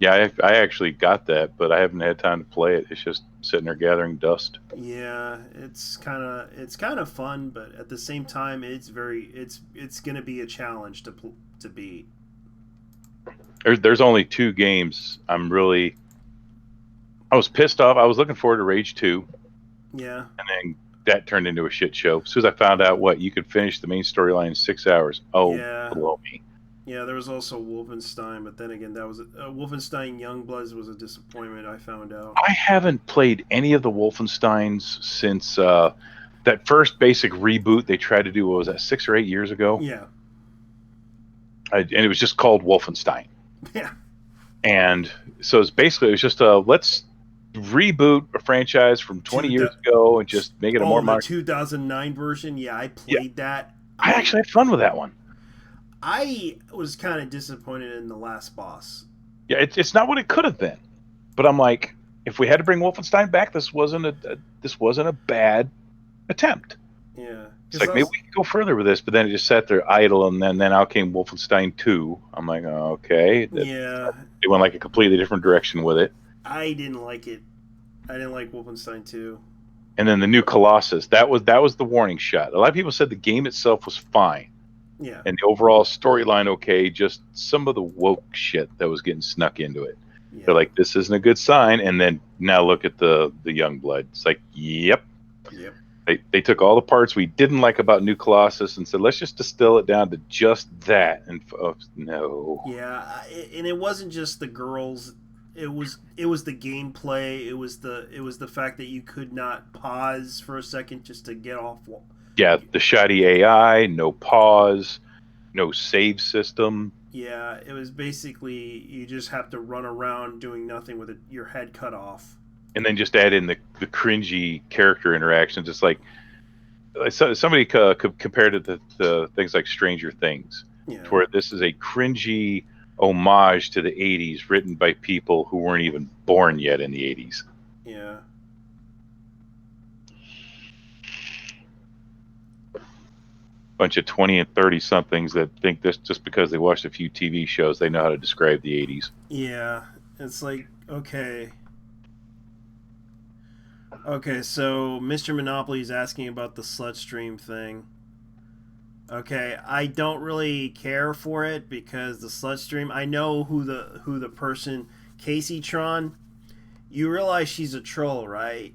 Yeah, I actually got that, but I haven't had time to play it. It's just sitting there gathering dust. Yeah, it's kind of fun, but at the same time, it's going to be a challenge to beat. There's only 2 games I was pissed off. I was looking forward to Rage 2. Yeah. And then that turned into a shit show. As soon as I found out you could finish the main storyline in 6 hours. Oh, yeah. Below me. Yeah, there was also Wolfenstein, but then again, that was Wolfenstein Youngbloods was a disappointment. I found out. I haven't played any of the Wolfensteins since that first basic reboot they tried to do. What was that, 6 or 8 years ago? Yeah. And it was just called Wolfenstein. Yeah. And so it was just let's reboot a franchise from 20 years ago and just make it a more modern. The 2009 version. Yeah, I played that. I actually had fun with that one. I was kind of disappointed in the last boss. Yeah, it's not what it could have been, but I'm like, if we had to bring Wolfenstein back, this wasn't a bad attempt. Yeah, it's like maybe we could go further with this, but then it just sat there idle, and then out came Wolfenstein 2. I'm like, oh, okay, yeah, it went like a completely different direction with it. I didn't like it. I didn't like Wolfenstein 2. And then the new Colossus, that was the warning shot. A lot of people said the game itself was fine. Yeah. And the overall storyline okay, just some of the woke shit that was getting snuck into it. Yeah. They're like, this isn't a good sign. And then now look at the young blood. It's like, yep. They took all the parts we didn't like about New Colossus and said, let's just distill it down to just that. And no. Yeah, and it wasn't just the girls. It was the gameplay. It was the fact that you could not pause for a second just to get off. Yeah, the shoddy AI, no pause, no save system. Yeah, it was basically you just have to run around doing nothing with your head cut off. And then just add in the the cringy character interactions. It's like somebody compared it to things like Stranger Things, Yeah. to where this is a cringy homage to the 80s written by people who weren't even born yet in the 80s. Yeah. Bunch of 20 and 30 somethings that think this just because they watched a few TV shows, they know how to describe the 80s. Yeah. It's like, okay. Okay, so Mr. Monopoly is asking about the Slutstream thing. Okay, I don't really care for it because the Slutstream, I know who the person Casey Tron, you realize she's a troll, right?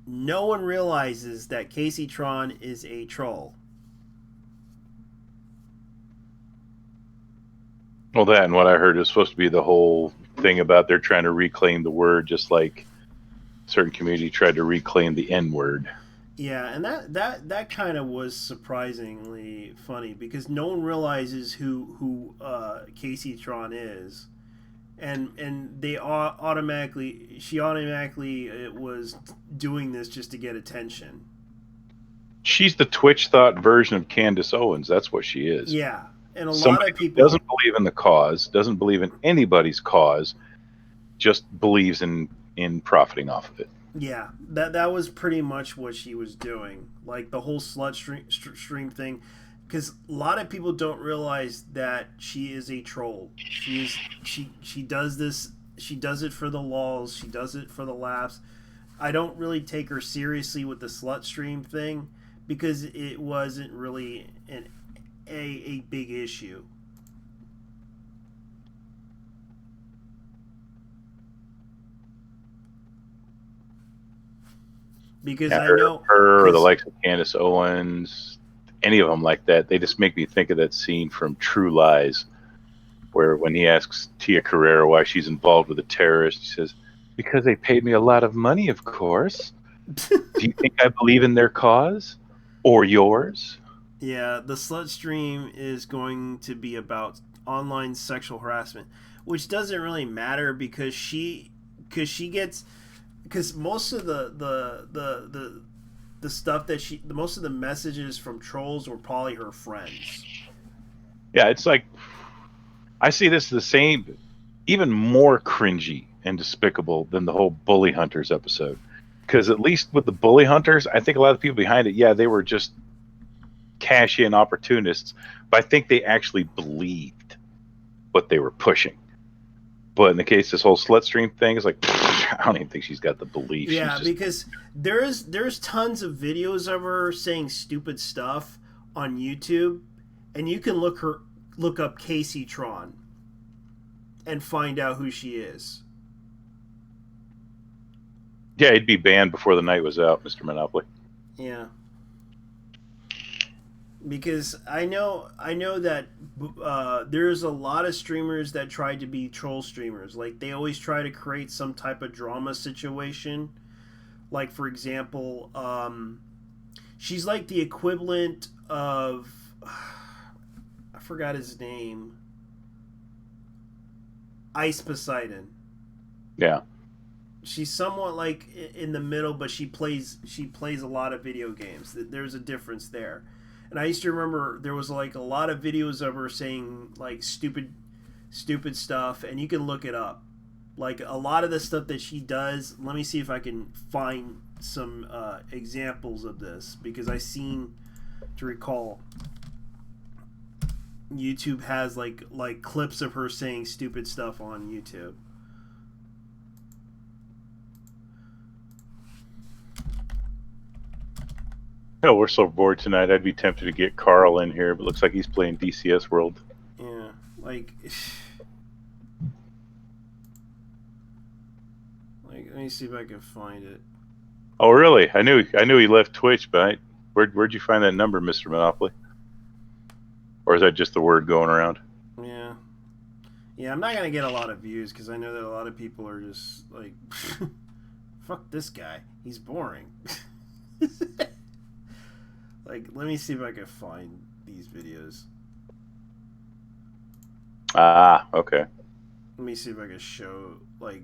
No one realizes that Casey Tron is a troll. Well, that and what I heard is supposed to be the whole thing about they're trying to reclaim the word, just like certain community tried to reclaim the N word. Yeah, and that kind of was surprisingly funny because no one realizes who Casey Tron is, and they automatically she automatically was doing this just to get attention. She's the Twitch thought version of Candace Owens. That's what she is. Yeah, and a lot Somebody of who doesn't people. believe in the cause, doesn't believe in anybody's cause, just believes in profiting off of it. Yeah, that was pretty much what she was doing, like the whole stream thing, because a lot of people don't realize that she is a troll. She does this. She does it for the lulz. She does it for the laughs. I don't really take her seriously with the slut stream thing because it wasn't really a big issue. Because Yeah, I know, her or the because likes of Candace Owens, any of them like that, they just make me think of that scene from True Lies, where when he asks Tia Carrera why she's involved with a terrorist, she says, "Because they paid me a lot of money, of course. Do you think I believe in their cause or yours?" yeah, the slut stream is going to be about online sexual harassment, which doesn't really matter because she gets because most of the stuff that she most of the messages from trolls were probably her friends. Yeah, it's like I see this the same, even more cringy and despicable than the whole Bully Hunters episode. Because at least with the Bully Hunters, I think a lot of the people behind it, yeah, they were just cash in opportunists, but I think they actually believed what they were pushing. But in the case of this whole Slutstream thing, it's like, I don't even think she's got the belief. She's Yeah, just, because there's tons of videos of her saying stupid stuff on YouTube, and you can look up Casey Tron and find out who she is. yeah, he'd be banned before the night was out, Mr. Monopoly. Yeah, because I know that there's a lot of streamers that try to be troll streamers. Like they always try to create some type of drama situation. Like for example, she's like the equivalent of I forgot his name. Ice Poseidon. Yeah. She's somewhat like in the middle, but she plays a lot of video games. There's a difference there. And I used to remember there was like a lot of videos of her saying like stupid stuff, and you can look it up. Like a lot of the stuff that she does. Let me see if I can find some examples of this because I seem to recall YouTube has like clips of her saying stupid stuff on YouTube. Oh, we're so bored tonight. I'd be tempted to get Carl in here, but looks like he's playing DCS World. Yeah, like let me see if I can find it. Oh, really? I knew he left Twitch, but where'd you find that number, Mr. Monopoly? Or is that just the word going around? Yeah, yeah. I'm not gonna get a lot of views because I know that a lot of people are just like, "Fuck this guy. He's boring." Like, let me see if I can find these videos. Ah, okay. Let me see if I can show like.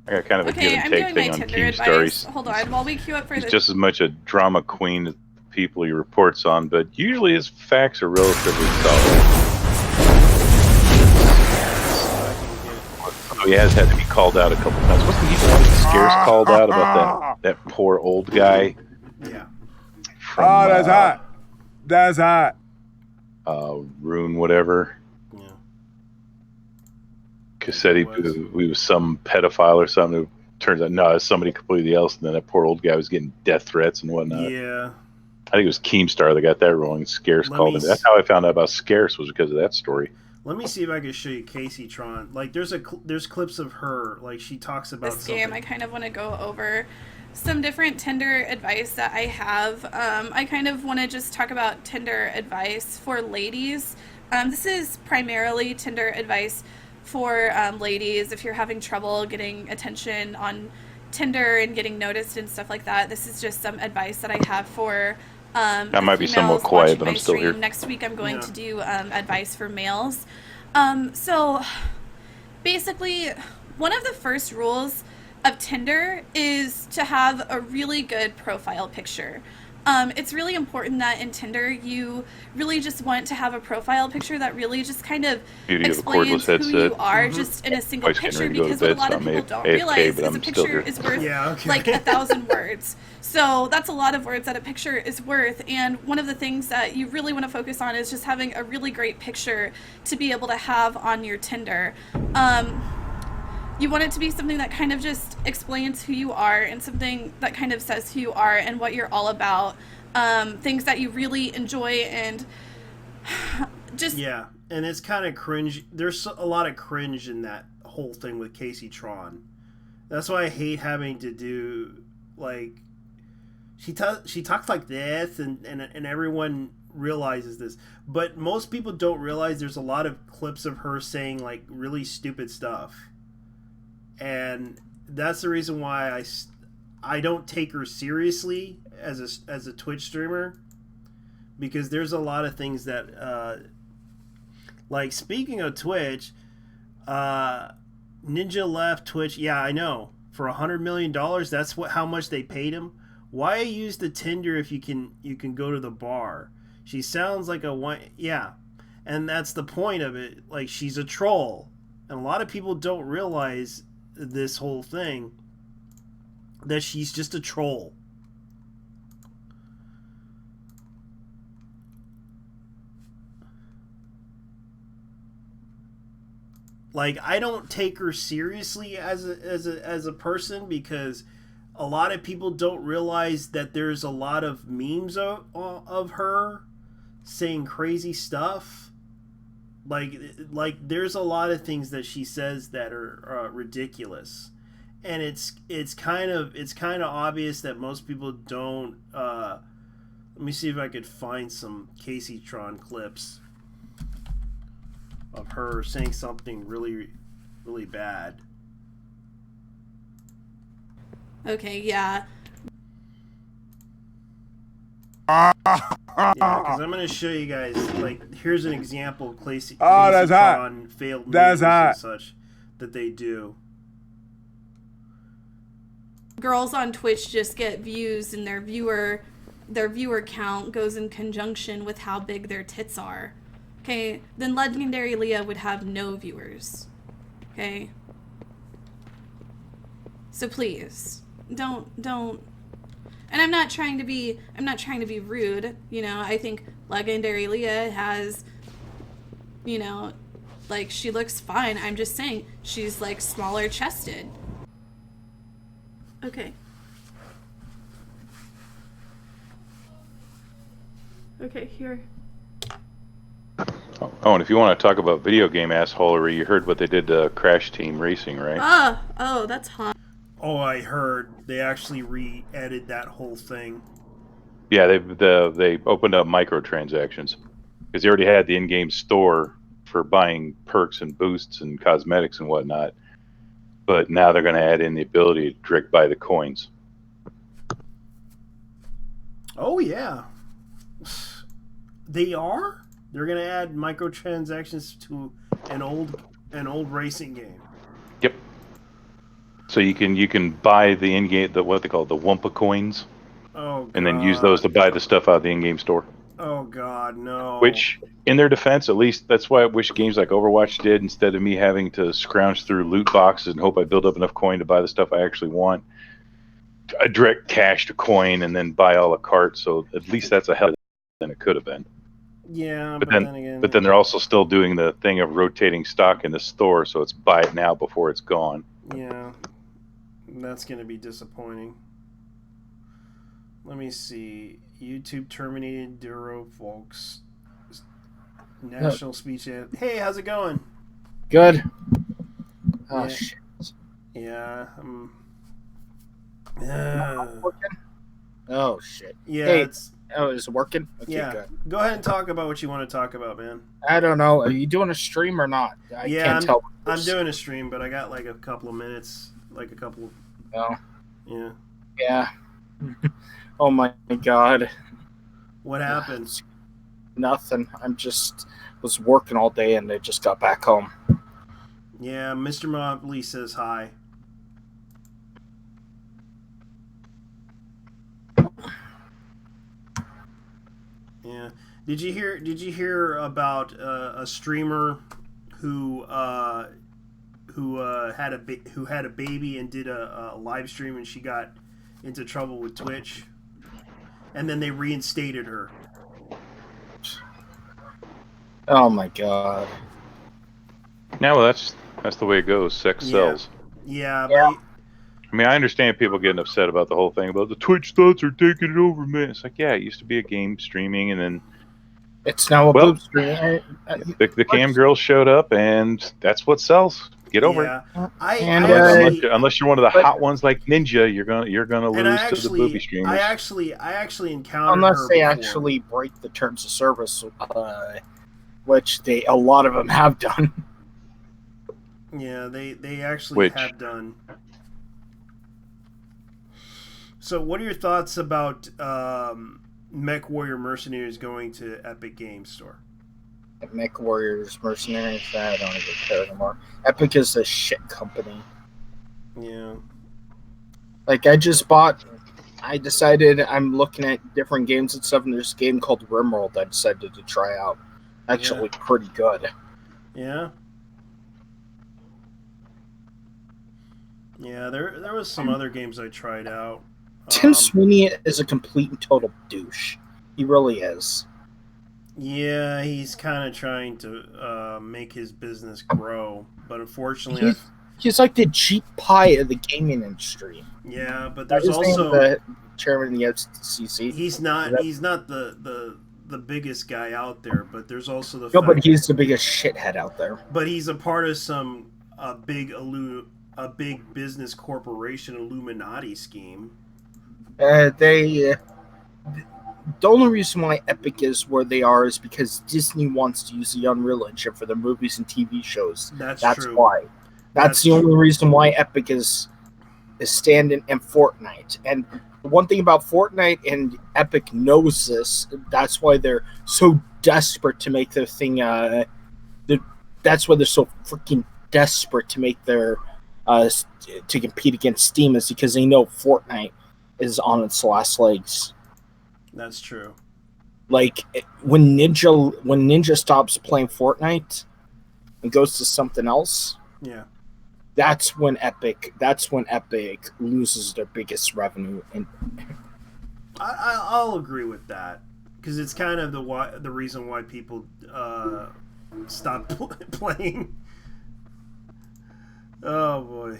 I got kind of a give Okay, and I'm take doing my thing on Tinder Keem advice. stories. Hold on, while we queue up for He's the... just as much a drama queen as the people he reports on, but usually his facts are relatively solid. He has had to be called out a couple times. Wasn't he the one that Scarce called out about that poor old guy? Yeah. From, that's hot. That's hot. Rune, whatever. Yeah. Said he was some pedophile or something. Who turns out, no, it's somebody completely else. And then that poor old guy was getting death threats and whatnot. Yeah. I think it was Keemstar that got that rolling. Scarce called him. That's how I found out about Scarce, was because of that story. Let me see if I can show you Casey Tron. Like, there's clips of her. Like, she talks about this game. I kind of want to go over some different Tinder advice that I have. I kind of want to just talk about Tinder advice for ladies. This is primarily Tinder advice for ladies. If you're having trouble getting attention on Tinder and getting noticed and stuff like that, this is just some advice that I have for I might be somewhat quiet, but I'm still here. Next week I'm going to do advice for males. So basically, one of the first rules of Tinder is to have a really good profile picture. It's really important that in Tinder you really just want to have a profile picture that really just kind of explains who you are just in a single picture, because what a lot of people don't realize is a picture is worth like 1,000 words. So that's a lot of words that a picture is worth, and one of the things that you really want to focus on is just having a really great picture to be able to have on your Tinder. You want it to be something that kind of just explains who you are and something that kind of says who you are and what you're all about, things that you really enjoy, and just... Yeah, and it's kind of cringe. There's a lot of cringe in that whole thing with Casey Tron. That's why I hate having to do, like... She talks like this, and everyone realizes this. But most people don't realize there's a lot of clips of her saying, like, really stupid stuff. And that's the reason why I don't take her seriously as a Twitch streamer, because there's a lot of things that like, speaking of Twitch, Ninja left Twitch. Yeah, I know, for $100 million. That's how much they paid him. Why use the Tinder if you can go to the bar? She sounds like yeah, and that's the point of it. Like, she's a troll, and a lot of people don't realize this whole thing, that she's just a troll. Like, I don't take her seriously as a person, because a lot of people don't realize that there's a lot of memes of her saying crazy stuff. Like there's a lot of things that she says that are ridiculous, and it's kind of obvious that most people don't. Let me see if I could find some Casey Tron clips of her saying something really, really bad. Okay, yeah. Yeah, because I'm going to show you guys, like, here's an example of Casey that's Tron failed moves and such that they do. Girls on Twitch just get views, and their viewer count goes in conjunction with how big their tits are. Okay, then Legendary Leah would have no viewers. Okay? So please, don't. And I'm not trying to be rude, you know. I think Legendary Leah has, you know, like, she looks fine. I'm just saying she's, like, smaller chested. Okay. Okay, here. Oh, and if you want to talk about video game assholery, you heard what they did to Crash Team Racing, right? Oh, that's hot. Oh, I heard they actually re-edited that whole thing. Yeah, they opened up microtransactions, because they already had the in-game store for buying perks and boosts and cosmetics and whatnot. But now they're going to add in the ability to direct buy the coins. Oh yeah, they are. They're going to add microtransactions to an old racing game. Yep. So you can buy the in-game, what they call the Wumpa coins, Oh God. and then use those to buy the stuff out of the in-game store. Oh God, no. Which, in their defense, at least that's why I wish games like Overwatch did, instead of me having to scrounge through loot boxes and hope I build up enough coin to buy the stuff I actually want. I direct cash to coin and then buy a la carte. So at least that's a hell than it could have been. Yeah, But then then again, they're also still doing the thing of rotating stock in the store, so it's buy it now before it's gone. yeah, that's gonna be disappointing. Let me see. YouTube terminated Duro folks. National speech. Hey, how's it going? Good. Oh, Yeah. shit. Yeah. Oh, shit. Yeah. Hey. It's Oh, is it working? Okay, yeah. good. Go ahead and talk about what you want to talk about, man. I don't know. Are you doing a stream or not? I can't tell. I'm doing a stream, but I got like a couple of minutes. Oh. Yeah. Yeah. Oh, my God. What happened? Nothing. Was working all day and I just got back home. Yeah, Mr. Mobley says hi. Yeah. Did you hear about a streamer who had a baby and did a live stream and she got into trouble with Twitch, and then they reinstated her. Oh my God. Yeah, well, that's the way it goes. Sex sells. Yeah, Yeah. but I mean, I understand people getting upset about the whole thing about the Twitch stunts are taking it over, man. It's like, yeah, it used to be a game streaming, and then It's now a boob stream. the cam girls showed up, and that's what sells. Get over it. Unless you're one of the hot ones like Ninja, you're gonna lose to the booby streamers. I actually encountered Unless her they before. actually break the terms of service, which a lot of them have done. Yeah, they actually have done. So, what are your thoughts about Mech Warrior Mercenaries going to Epic Games Store? Mech Warriors, Mercenaries, I don't even care anymore. Epic is a shit company. Yeah. Like, I decided I'm looking at different games and stuff, and there's a game called RimWorld I decided to try out. Actually, pretty good. Yeah. Yeah, there was some other games I tried out. Tim Sweeney is a complete and total douche. He really is. Yeah, he's kind of trying to make his business grow, but unfortunately, he's like the cheap pie of the gaming industry. Yeah, but there's also the chairman of the FCC. He's not the biggest guy out there, but there's also the but he's the biggest shithead out there. But he's a part of some big business corporation Illuminati scheme. The only reason why Epic is where they are is because Disney wants to use the Unreal Engine for their movies and TV shows. That's true. Why. That's the only reason why Epic is standing in Fortnite. And the one thing about Fortnite, and Epic knows this, that's why they're so desperate to make their thing. That's why they're so freaking desperate to make their to compete against Steam, is because they know Fortnite is on its last legs. That's true. Like when Ninja stops playing Fortnite and goes to something else, that's when Epic loses their biggest revenue. And I'll agree with that, because it's kind of the reason why people stop playing. Oh boy.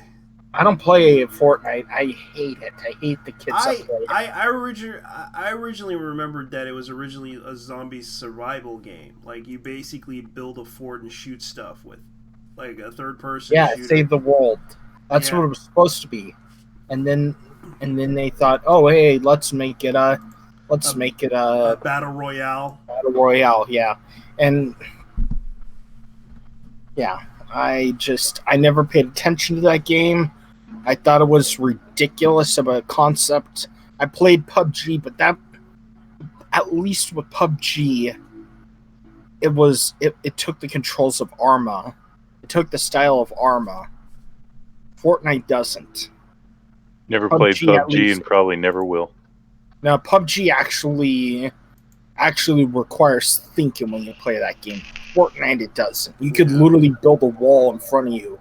I don't play Fortnite. I hate it. I hate the kids that play it. I originally remembered that it was originally a zombie survival game. Like, you basically build a fort and shoot stuff with, like, a third person. Yeah, shooter. save the world. That's what it was supposed to be. And then they thought, oh hey, let's make it a battle royale. Battle royale, yeah. And yeah, I never paid attention to that game. I thought it was ridiculous of a concept. I played PUBG, but at least with PUBG, it took the controls of Arma. It took the style of Arma. Fortnite doesn't. Never played PUBG at PUBG least. and probably never will. Now, PUBG actually requires thinking when you play that game. Fortnite, it doesn't. You could literally build a wall in front of you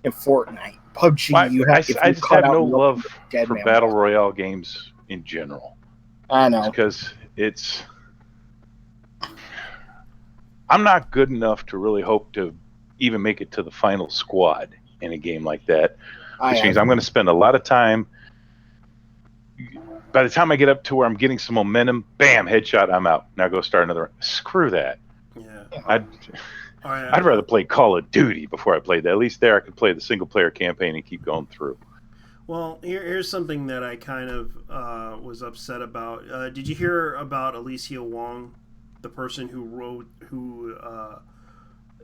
in Fortnite. PUBG, Well, you I have if you just cut have out no and look, love dead for man battle walk. royale games in general. I know. Because I'm not good enough to really hope to even make it to the final squad in a game like that. Which means I'm going to spend a lot of time. By the time I get up to where I'm getting some momentum, bam, headshot, I'm out. Now go start another. Screw that. Yeah. I'd rather play Call of Duty before I played that. At least there I could play the single player campaign and keep going through. Well, here's something that I kind of was upset about. Did you hear about Alicia Wong, the person who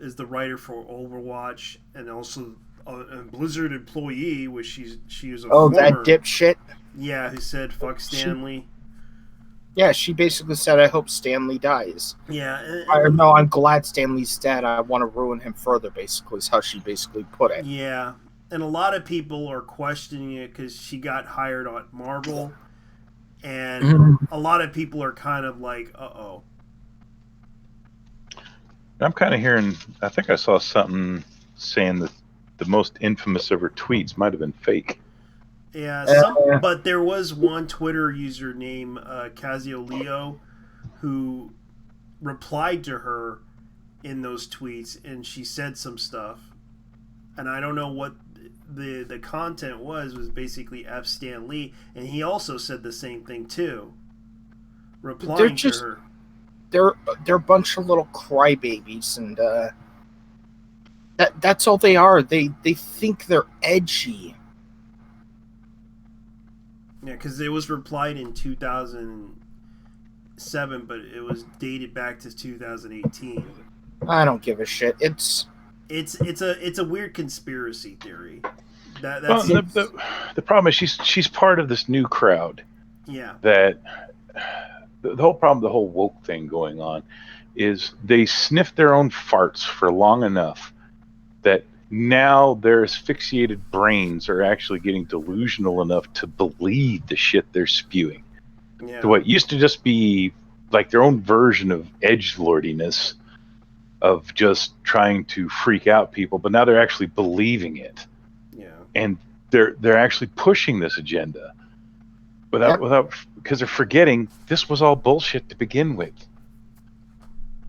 is the writer for Overwatch and also a Blizzard employee, which she was a former. That dipshit. Yeah, who said "fuck Stanley." Yeah, she basically said, "I hope Stanley dies." Yeah, No, I'm glad Stanley's dead. I want to ruin him further. Basically, is how she basically put it. Yeah, and a lot of people are questioning it because she got hired on Marvel, and a lot of people are kind of like, "Uh-oh." I'm kind of hearing. I think I saw something saying that the most infamous of her tweets might have been fake. Yeah, but there was one Twitter user named Casio Leo who replied to her in those tweets, and she said some stuff, and I don't know what the content was basically F Stan Lee, and he also said the same thing too, replying to her. They're a bunch of little crybabies, and that's all they are. They think they're edgy. Yeah, because it was replied in 2007, but it was dated back to 2018. I don't give a shit. It's a weird conspiracy theory. The problem is she's part of this new crowd. Yeah. That the whole problem, the whole woke thing going on, is they sniff their own farts for long enough that now their asphyxiated brains are actually getting delusional enough to believe the shit they're spewing. Yeah. To what used to just be like their own version of edgelordiness, of just trying to freak out people, but now they're actually believing it. Yeah. And they're actually pushing this agenda without because they're forgetting this was all bullshit to begin with.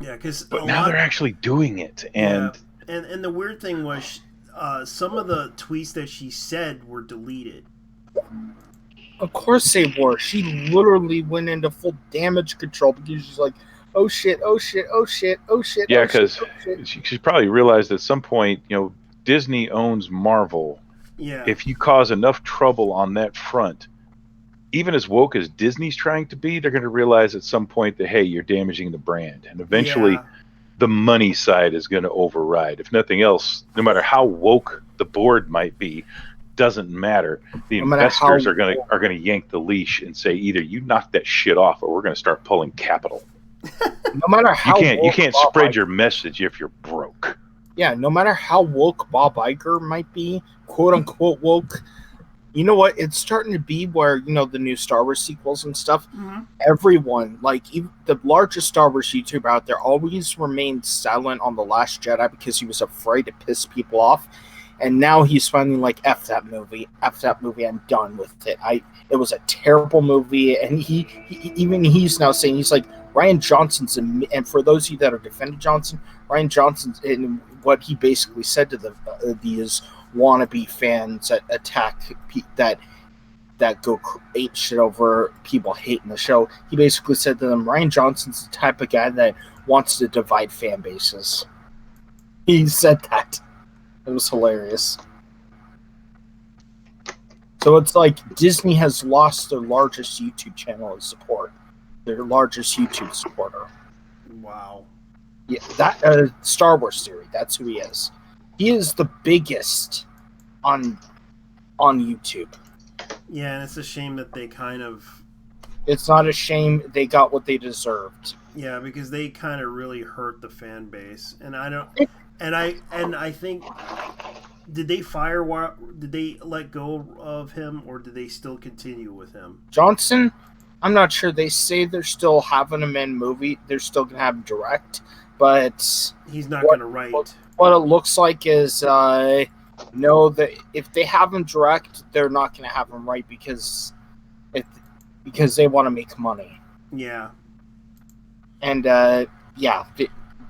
Yeah, but now they're actually doing it, and and the weird thing was, some of the tweets that she said were deleted. Of course they were. She literally went into full damage control because she's like, "Oh shit! Oh shit! Oh shit! Oh shit!" Yeah, because she probably realized at some point, Disney owns Marvel. Yeah. If you cause enough trouble on that front, even as woke as Disney's trying to be, they're going to realize at some point that, hey, you're damaging the brand. And eventually the money side is going to override. If nothing else, no matter how woke the board might be, doesn't matter. The investors are going to yank the leash and say, either you knock that shit off or we're going to start pulling capital. No matter how you can't spread your message if you're broke. Yeah, no matter how woke Bob Iger might be, quote unquote woke, you know what? It's starting to be where, the new Star Wars sequels and stuff, everyone, like even the largest Star Wars YouTuber out there, always remained silent on The Last Jedi because he was afraid to piss people off. And now he's finally like, F that movie, I'm done with it. It was a terrible movie. And he's now saying, he's like, Rian Johnson's, and for those of you that are defending Johnson, Rian Johnson's, and what he basically said to these wannabe fans that attack that go ape shit over people hating the show, he basically said to them, Rian Johnson's the type of guy that wants to divide fan bases. He said that. It was hilarious. So it's like Disney has lost their largest YouTube channel of support. Their largest YouTube supporter. Wow. Yeah, that Star Wars theory. That's who he is. He is the biggest on YouTube. Yeah, and it's a shame that they kind of. It's not a shame. They got what they deserved. Yeah, because they kind of really hurt the fan base, and I don't. And I think did they fire? Did they let go of him, or did they still continue with him? Johnson, I'm not sure. They say they're still having him in movie. They're still gonna have him direct, but He's not going to write. what it looks like is no, that if they have him direct, they're not gonna have him write because they want to make money. Yeah. And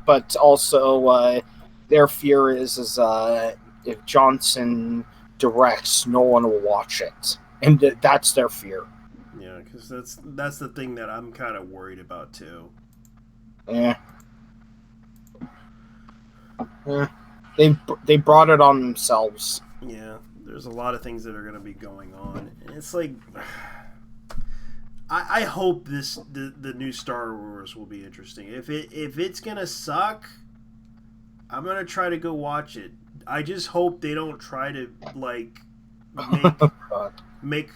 but also their fear is if Johnson directs, no one will watch it, and that's their fear. Yeah, because that's the thing that I'm kind of worried about too. Yeah. They brought it on themselves. Yeah, there's a lot of things that are going to be going on, and it's like, I hope the new Star Wars will be interesting. If it's gonna suck, I'm gonna try to go watch it. I just hope they don't try to like make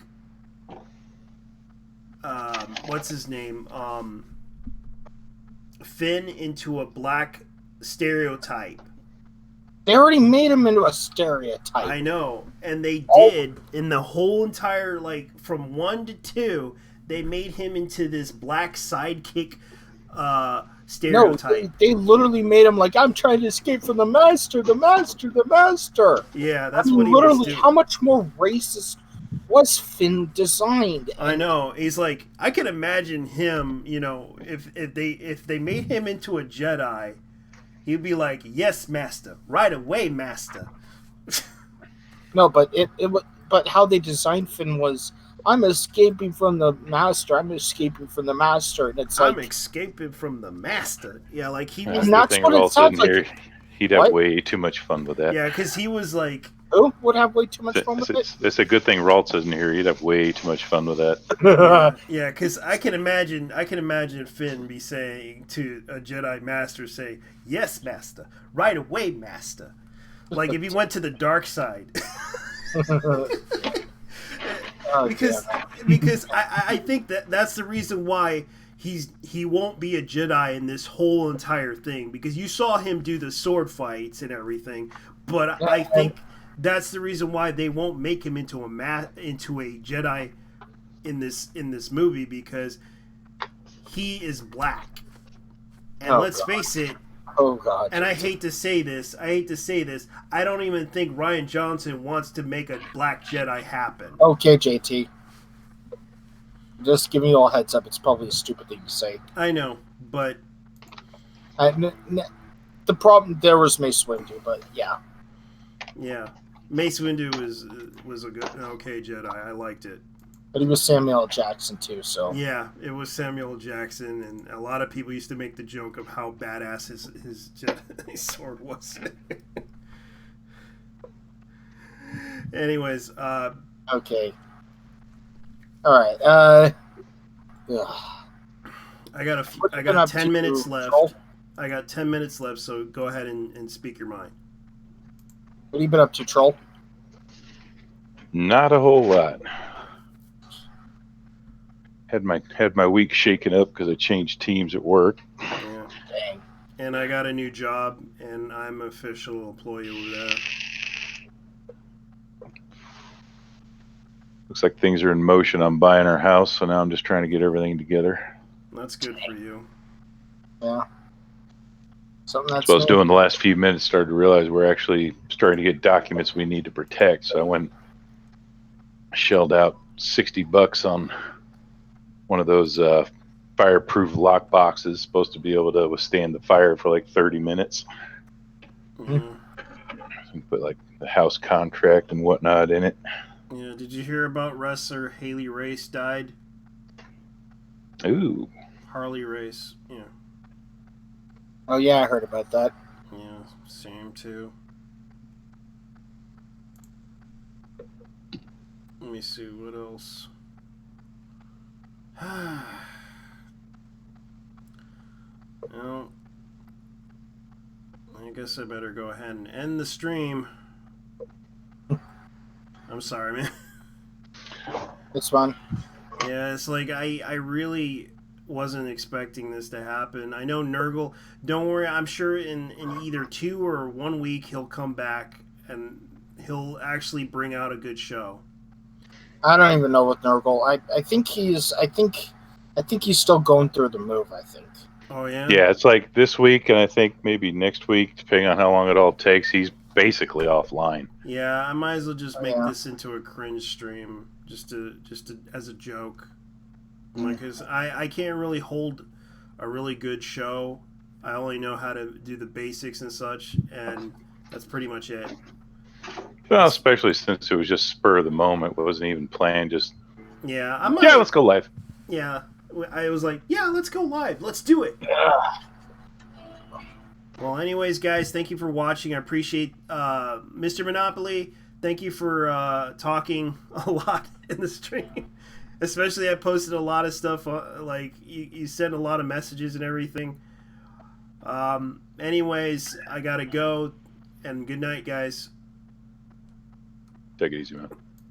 what's his name Finn into a black stereotype. They already made him into a stereotype. I know, and they did in the whole entire, like, from 1 to 2, they made him into this black sidekick stereotype. No, they literally made him like, I'm trying to escape from the master. Yeah, that's what he literally was doing. How much more racist was Finn designed? I know. He's like, I can imagine him, you know, if they made him into a Jedi, he'd be like, "Yes, master. Right away, master." No, but but how they designed Finn was, I'm escaping from the master. And it's like, I'm escaping from the master. Yeah, like he That's was. And the that's thing what with it all sounds sitting like. here, he'd have What? way too much fun with that. Yeah, because he was like, Who would have way too much fun with it? It's a good thing Ralt's isn't here. He'd have way too much fun with that. yeah, because I can imagine Finn be saying to a Jedi master, say, "Yes, master. Right away, master." Like if he went to the dark side. because I think that's the reason why he won't be a Jedi in this whole entire thing, because you saw him do the sword fights and everything, but I think that's the reason why they won't make him into a Jedi in this movie, because he is black. And let's face it, oh god. and I hate to say this, I don't even think Rian Johnson wants to make a black Jedi happen. Okay, JT. Just giving you all a heads up, it's probably a stupid thing to say. I know, but the problem there was Mace Windu, but yeah. Yeah, Mace Windu was an okay Jedi. I liked it. But he was Samuel L. Jackson too, so Yeah, it was Samuel L. Jackson, and a lot of people used to make the joke of how badass his Jedi sword was. Anyways, okay. All right. I got What you been 10 up to, minutes left. Joel? I got 10 minutes left, so go ahead and speak your mind. What have you been up to, Troll? Not a whole lot. Had my week shaken up because I changed teams at work. Yeah. Dang. And I got a new job, and I'm an official employee over there. Looks like things are in motion. I'm buying our house, so now I'm just trying to get everything together. That's good for you. Yeah. Something that's So I was doing the last few minutes, started to realize we're actually starting to get documents we need to protect. So I went, shelled out $60 on one of those fireproof lock boxes, supposed to be able to withstand the fire for like 30 minutes. Mhm. So put like the house contract and whatnot in it. Yeah, did you hear about wrestler Haley Race died? Ooh. Harley Race. Yeah. Oh yeah, I heard about that. Yeah, same too. Let me see, what else? Well, I guess I better go ahead and end the stream. I'm sorry, man. It's fun. Yeah, it's like I really wasn't expecting this to happen. I know Nurgle, don't worry, I'm sure in either 2 or 1 week he'll come back and he'll actually bring out a good show. I don't even know with Nurgle. I think he's still going through the move. I think. Oh yeah. Yeah, it's like this week, and I think maybe next week, depending on how long it all takes, he's basically offline. Yeah, I might as well just make Yeah. this into a cringe stream, just to as a joke, because I can't really hold a really good show. I only know how to do the basics and such, and that's pretty much it. Well, especially since it was just spur of the moment, it wasn't even planned. Just Yeah, I might. yeah, let's go live. Yeah, I was like, yeah, let's go live. Let's do it. Well, anyways, guys, thank you for watching. I appreciate Mr. Monopoly. Thank you for talking a lot in the stream. Especially, I posted a lot of stuff. Like you sent a lot of messages and everything. Anyways, I gotta go. And good night, guys. Take it easy, man.